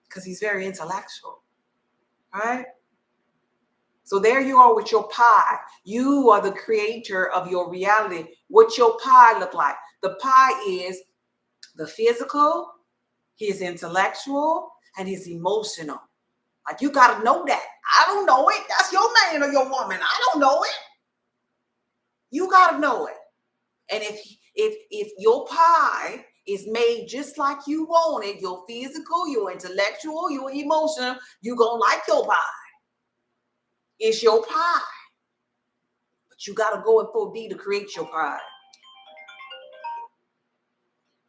because he's very intellectual, right? So there you are with your pie. You are the creator of your reality. What your pie look like? The pie is the physical, his intellectual, and his emotional. Like you got to know that. I don't know it. That's your man or your woman. I don't know it. You got to know it. And if your pie is made just like you want it, your physical, your intellectual, your emotional, you're going to like your pie. It's your pie. But you got to go in 4D to create your pie.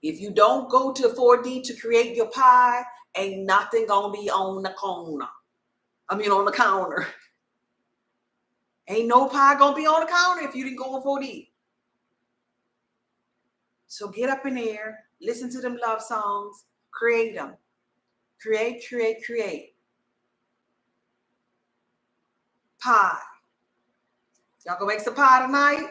If you don't go to 4D to create your pie, ain't nothing going to be on the corner. On the counter. Ain't no pie going to be on the counter if you didn't go in 4D. So get up in there, listen to them love songs, create them. Create. Pie. Y'all gonna make some pie tonight?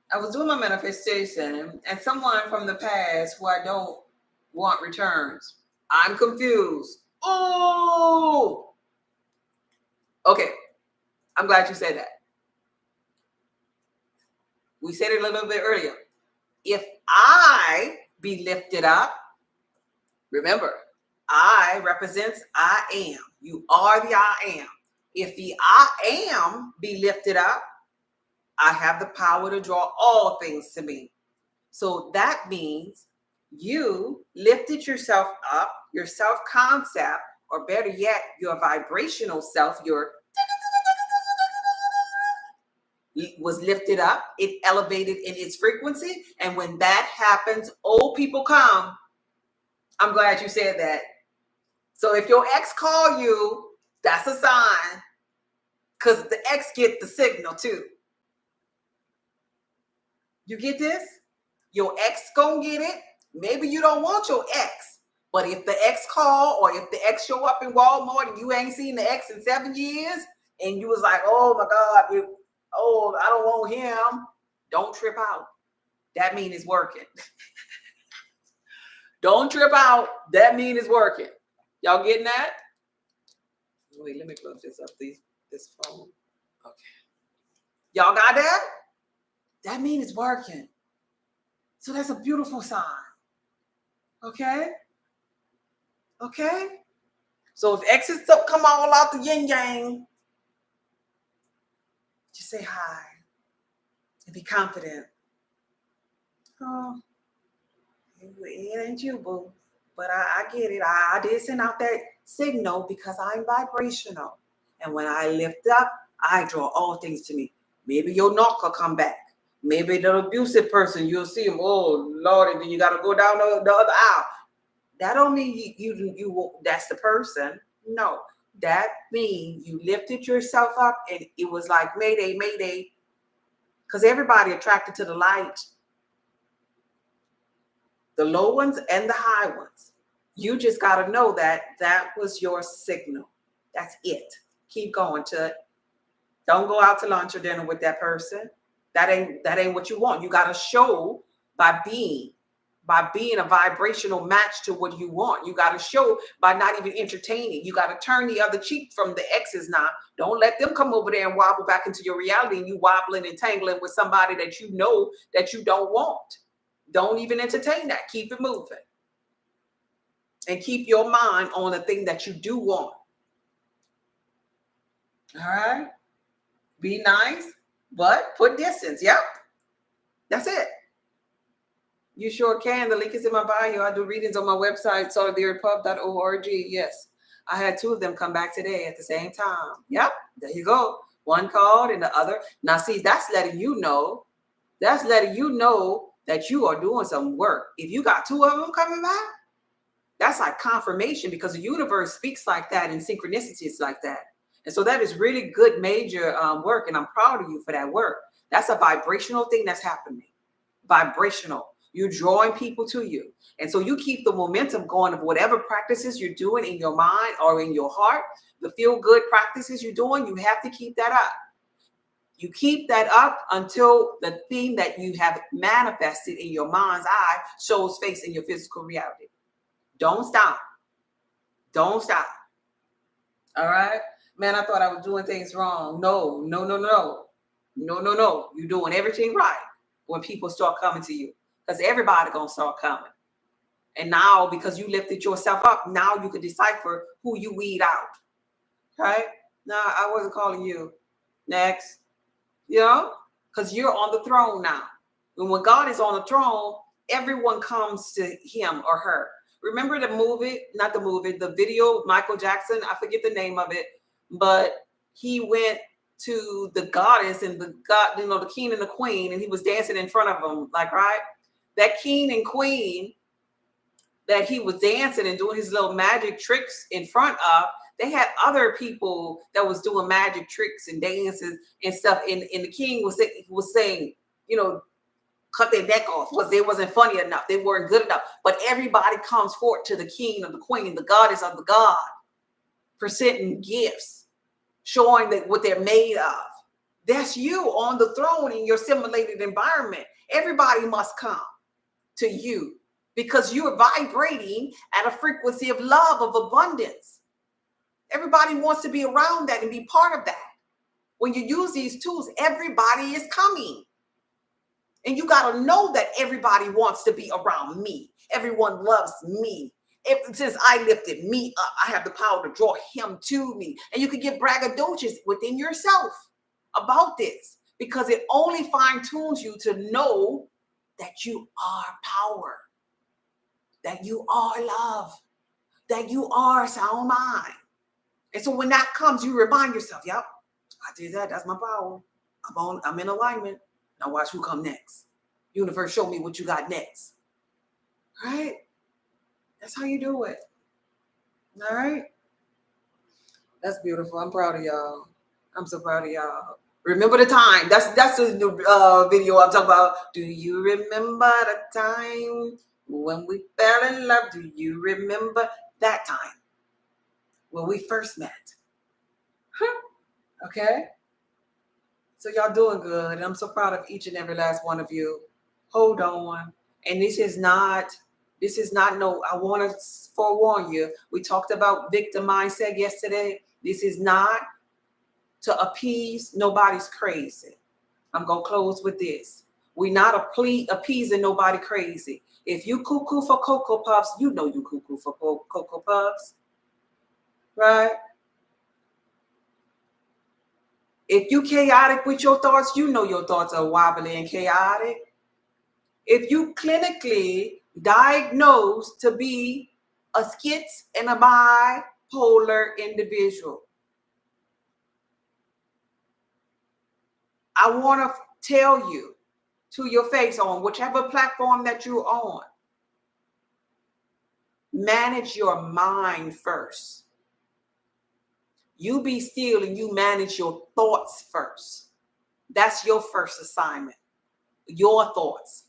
I was doing my manifestation and someone from the past who I don't want returns. I'm confused. Oh, okay. I'm glad you said that. We said it a little bit earlier. If I be lifted up, remember, I represents I am. You are the I am. If the I am be lifted up, I have the power to draw all things to me. So that means you lifted yourself up, your self-concept, or better yet, your vibrational self, your was lifted up, it elevated in its frequency. And when that happens, old people come. I'm glad you said that. So if your ex call you, that's a sign, because the ex get the signal too. You get this? Your ex gonna get it. Maybe you don't want your ex, but if the ex call or if the ex show up in Walmart and you ain't seen the ex in 7 years, and you was like, oh my God, I don't want him. Don't trip out. That mean it's working. Don't trip out. That mean it's working. Y'all getting that? Wait, let me plug this up. This phone. Okay. Y'all got that? That mean it's working. So that's a beautiful sign. Okay? Okay? So if exes come all out the yin yang, just say hi and be confident. Oh, it ain't you, boo. But I get it. I did send out that signal because I'm vibrational. And when I lift up, I draw all things to me. Maybe your knock will come back. Maybe the abusive person, you'll see him, oh, Lord, and then you got to go down the other aisle. That don't mean you that's the person. No, that means you lifted yourself up and it was like, mayday, mayday. Because everybody attracted to the light. The low ones and the high ones. You just got to know that that was your signal. That's it. Keep going to it. Don't go out to lunch or dinner with that person. That ain't what you want. You got to show by being a vibrational match to what you want. You got to show by not even entertaining. You got to turn the other cheek from the exes now. Don't let them come over there and wobble back into your reality and you wobbling and tangling with somebody that you know that you don't want. Don't even entertain that. Keep it moving. And keep your mind on the thing that you do want. All right? Be nice, but put distance. Yep. That's it. You sure can. The link is in my bio. I do readings on my website, solidarypub.org. Yes. I had 2 of them come back today at the same time. Yep. There you go. One called and the other. Now, see, that's letting you know. That's letting you know that you are doing some work. If you got 2 of them coming back, that's like confirmation, because the universe speaks like that and synchronicities like that. And so that is really good major work. And I'm proud of you for that work. That's a vibrational thing that's happening. Vibrational. You're drawing people to you. And so you keep the momentum going of whatever practices you're doing in your mind or in your heart, the feel good practices you're doing, you have to keep that up. You keep that up until the thing that you have manifested in your mind's eye shows face in your physical reality. Don't stop. Don't stop. All right? Man, I thought I was doing things wrong. No. You're doing everything right when people start coming to you, because everybody going to start coming. And now, because you lifted yourself up, now you can decipher who you weed out. Right? No, I wasn't calling you. Next. You know? Because you're on the throne now. And when God is on the throne, everyone comes to him or her. Remember the video, Michael Jackson, I forget the name of it, but he went to the goddess and the king and the queen, and he was dancing in front of them, like, right? That king and queen that he was dancing and doing his little magic tricks in front of, they had other people that was doing magic tricks and dances and stuff. And the king was saying, cut their neck off because they wasn't funny enough. They weren't good enough. But everybody comes forth to the king or the queen, the goddess of the god, presenting gifts, showing that what they're made of. That's you on the throne in your simulated environment. Everybody must come to you because you are vibrating at a frequency of love, of abundance. Everybody wants to be around that and be part of that. When you use these tools, everybody is coming. And you got to know that everybody wants to be around me. Everyone loves me. Since I lifted me up, I have the power to draw him to me. And you can get braggadocious within yourself about this. because it only fine-tunes you to know that you are power, that you are love, that you are sound mind. And so when that comes, you remind yourself, yep, I did that. That's my power. I'm in alignment. Now watch who come next. Universe, show me what you got next. Right? That's how you do it. All right? That's beautiful. I'm proud of y'all. I'm so proud of y'all. Remember the time. That's the video I'm talking about. Do you remember the time when we fell in love? Do you remember that time when we first met? Okay? So y'all doing good. And I'm so proud of each and every last one of you. Hold on. And this is not no, I want to forewarn you. We talked about victim mindset yesterday. This is not to appease nobody's crazy. I'm going to close with this. We're not appeasing nobody crazy. If you cuckoo for Cocoa Puffs, you know you cuckoo for Cocoa Puffs. Right? If you chaotic with your thoughts, you know your thoughts are wobbly and chaotic. If you clinically diagnosed to be a schiz and a bipolar individual, I want to tell you to your face on whichever platform that you're on, manage your mind first. You be still and you manage your thoughts first. That's your first assignment, your thoughts.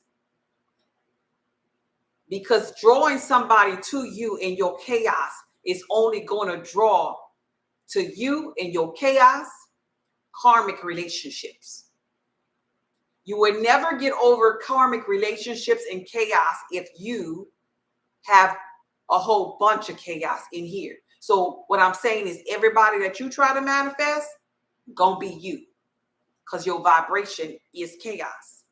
Because drawing somebody to you in your chaos is only going to draw to you in your chaos karmic relationships. You will never get over karmic relationships and chaos if you have a whole bunch of chaos in here. So what I'm saying is everybody that you try to manifest, gonna be you, because your vibration is chaos.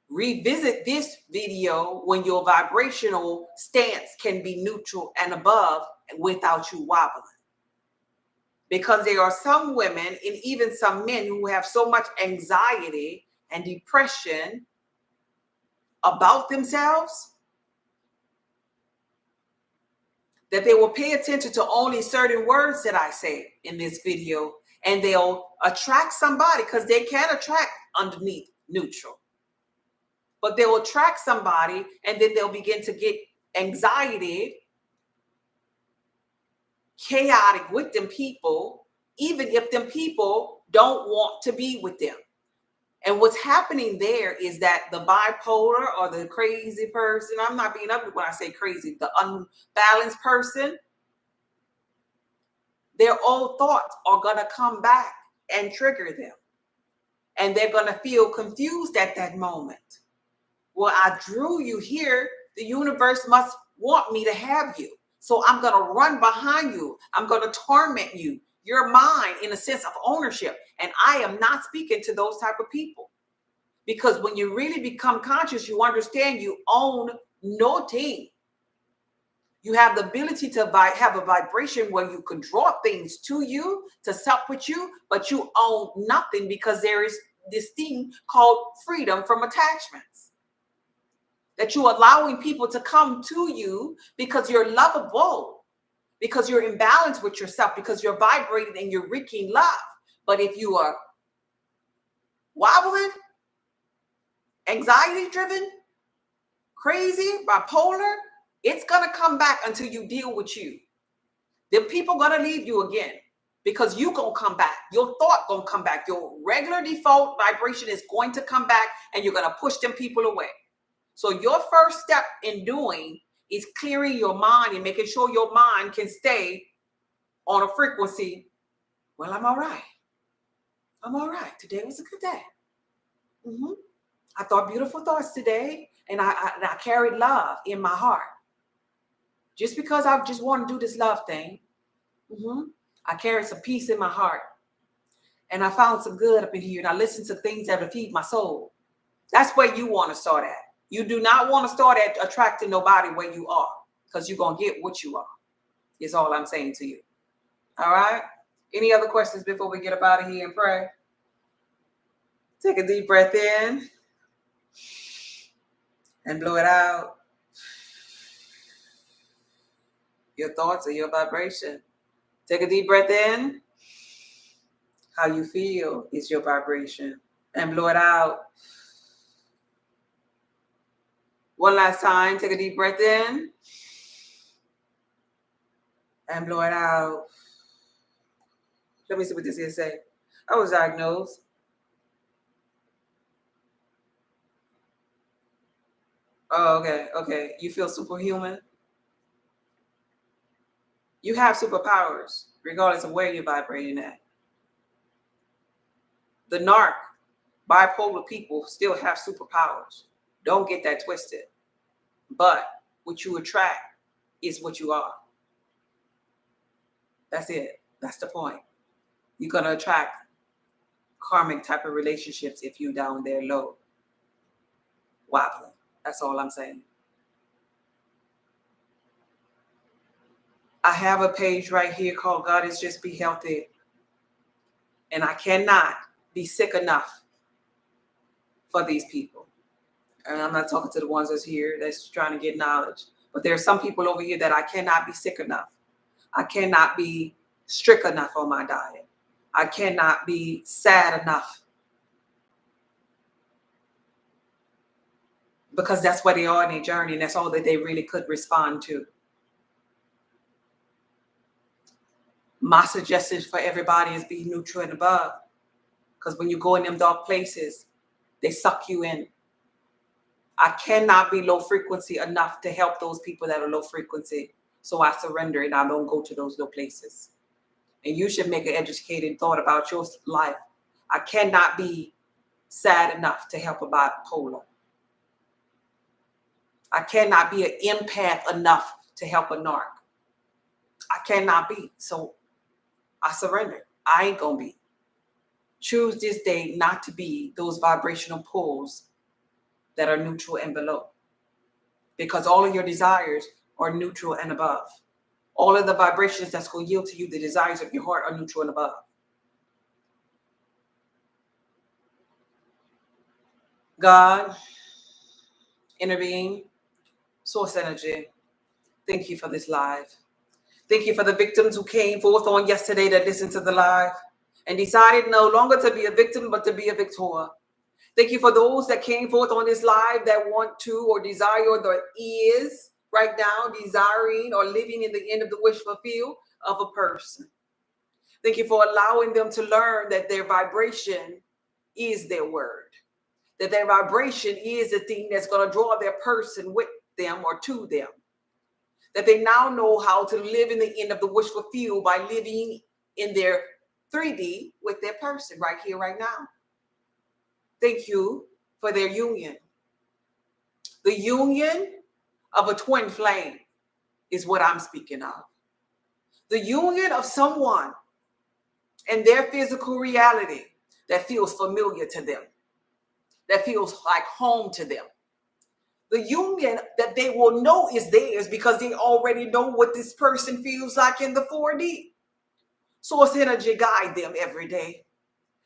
Revisit this video when your vibrational stance can be neutral and above without you wobbling. Because there are some women and even some men who have so much anxiety and depression about themselves that they will pay attention to only certain words that I say in this video, and they'll attract somebody because they can attract underneath neutral. But they will attract somebody and then they'll begin to get anxiety, chaotic with them people, even if them people don't want to be with them. And what's happening there is that the bipolar or the crazy person, I'm not being ugly when I say crazy, the unbalanced person, their old thoughts are going to come back and trigger them. And they're going to feel confused at that moment. Well, I drew you here. The universe must want me to have you. So I'm going to run behind you. I'm going to torment you. You're mine in a sense of ownership. And I am not speaking to those type of people. Because when you really become conscious, you understand you own no thing. You have the ability to have a vibration where you can draw things to you, to sup with you, but you own nothing because there is this thing called freedom from attachments. That you're allowing people to come to you because you're lovable, because you're in balance with yourself, because you're vibrating and you're reeking love. But if you are wobbling, anxiety driven, crazy, bipolar, it's going to come back until you deal with you. The people going to leave you again because you going to come back. Your thought going to come back. Your regular default vibration is going to come back and you're going to push them people away. So your first step in doing is clearing your mind and making sure your mind can stay on a frequency. Well, I'm all right. I'm all right. Today was a good day. I thought beautiful thoughts today, and I carried love in my heart. Just because I just want to do this love thing, I carried some peace in my heart. And I found some good up in here, and I listened to things that will feed my soul. That's where you want to start at. You do not want to start at attracting nobody where you are, because you're going to get what you are, is all I'm saying to you. All right? Any other questions before we get up out of here and pray? Take a deep breath in and blow it out. Your thoughts are your vibration. Take a deep breath in. How you feel is your vibration. And blow it out. One last time. Take a deep breath in. And blow it out. Let me see what this here say. I was diagnosed. Oh, okay. You feel superhuman? You have superpowers, regardless of where you're vibrating at. The narc, bipolar people still have superpowers. Don't get that twisted. But what you attract is what you are. That's it. That's the point. You're going to attract karmic type of relationships if you down there low, wobbling. That's all I'm saying. I have a page right here called God is Just Be Healthy. And I cannot be sick enough for these people. And I'm not talking to the ones that's here that's trying to get knowledge. But there are some people over here that I cannot be sick enough. I cannot be strict enough on my diet. I cannot be sad enough. Because that's where they are in their journey, and that's all that they really could respond to. My suggestion for everybody is be neutral and above. Because when you go in them dark places, they suck you in. I cannot be low frequency enough to help those people that are low frequency. So I surrender and I don't go to those low places. And you should make an educated thought about your life. I cannot be sad enough to help a bipolar. I cannot be an empath enough to help a narc. I cannot be. So I surrender. I ain't going to be. Choose this day not to be those vibrational poles that are neutral and below. Because all of your desires are neutral and above. All of the vibrations that's going to yield to you, the desires of your heart, are neutral and above. God, inner being, source energy, thank you for this live. Thank you for the victims who came forth on yesterday that listened to the live and decided no longer to be a victim, but to be a victor. Thank you for those that came forth on this live that want to or desire or is right now desiring or living in the end of the wish fulfilled of a person. Thank you for allowing them to learn that their vibration is their word, that their vibration is the thing that's going to draw their person with them or to them, that they now know how to live in the end of the wish fulfilled by living in their 3D with their person right here, right now. Thank you for their union. The union of a twin flame is what I'm speaking of. The union of someone and their physical reality that feels familiar to them, that feels like home to them. The union that they will know is theirs because they already know what this person feels like in the 4D. Source energy guide them every day.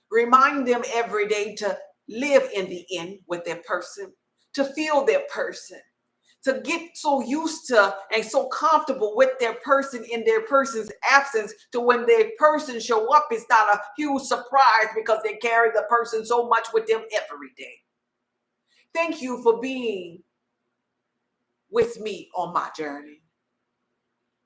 Remind them every day to live in the end with their person, to feel their person, to get so used to and so comfortable with their person in their person's absence to when their person show up, it's not a huge surprise because they carry the person so much with them every day. Thank you for being with me on my journey.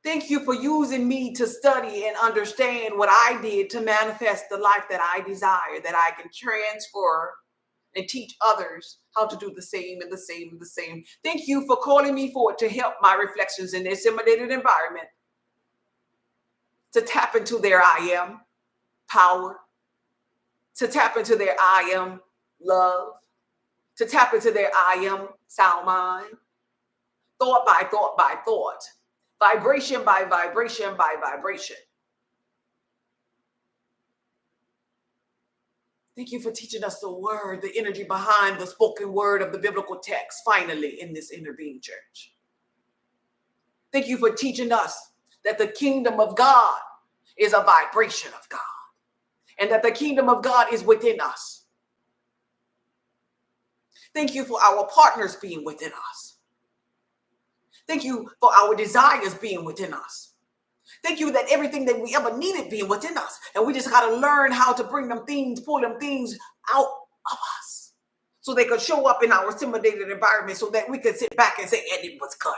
Thank you for using me to study and understand what I did to manifest the life that I desire, that I can transfer and teach others how to do the same and the same and the same. Thank you for calling me forward to help my reflections in this simulated environment to tap into their I am power, to tap into their I am love, to tap into their I am sound mind, thought by thought by thought, vibration by vibration by vibration. Thank you for teaching us the word, the energy behind the spoken word of the biblical text, finally, in this inner being church. Thank you for teaching us that the kingdom of God is a vibration of God, and that the kingdom of God is within us. Thank you for our partners being within us. Thank you for our desires being within us. Thank you that everything that we ever needed being within us. And we just got to learn how to bring them things, pull them things out of us so they could show up in our simulated environment so that we could sit back and say, and it was good.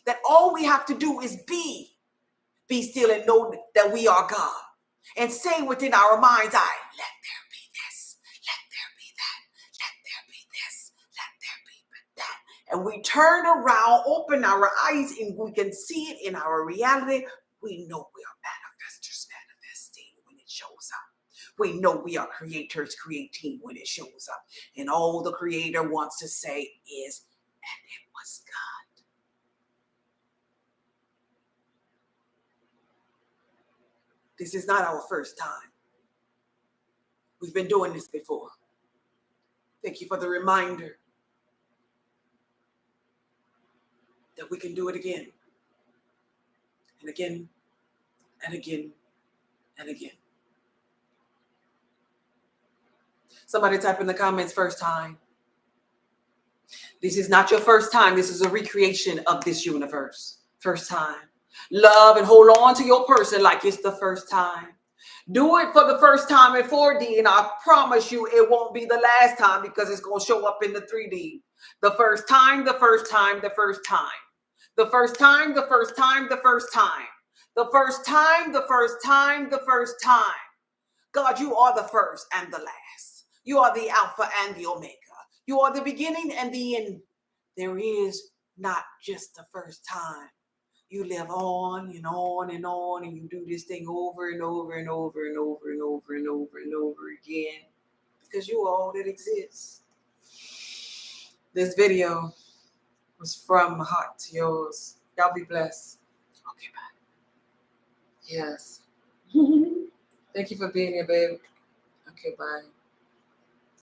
That all we have to do is be still and know that we are God. And say within our mind's eye, let there be this, let there be that, let there be this, let there be that. And we turn around, open our eyes, and we can see it in our reality. We know we are manifestors manifesting when it shows up. We know we are creators creating when it shows up. And all the creator wants to say is, and it was God. This is not our first time. We've been doing this before. Thank you for the reminder that we can do it again and again and again and again. Somebody type in the comments, first time. This is not your first time. This is a recreation of this universe. First time. Love and hold on to your person like it's the first time. Do it for the first time in 4D, and I promise you it won't be the last time because it's going to show up in the 3D. The first time, the first time, the first time. The first time, the first time, the first time. The first time, the first time, the first time. God, you are the first and the last. You are the Alpha and the Omega. You are the beginning and the end. There is not just the first time. You live on and on and on, and you do this thing over and over and over and over and over and over and over again because you are all that exists. This video was from my heart to yours. Y'all be blessed. Okay, bye. Yes. Thank you for being here, babe. Okay, bye.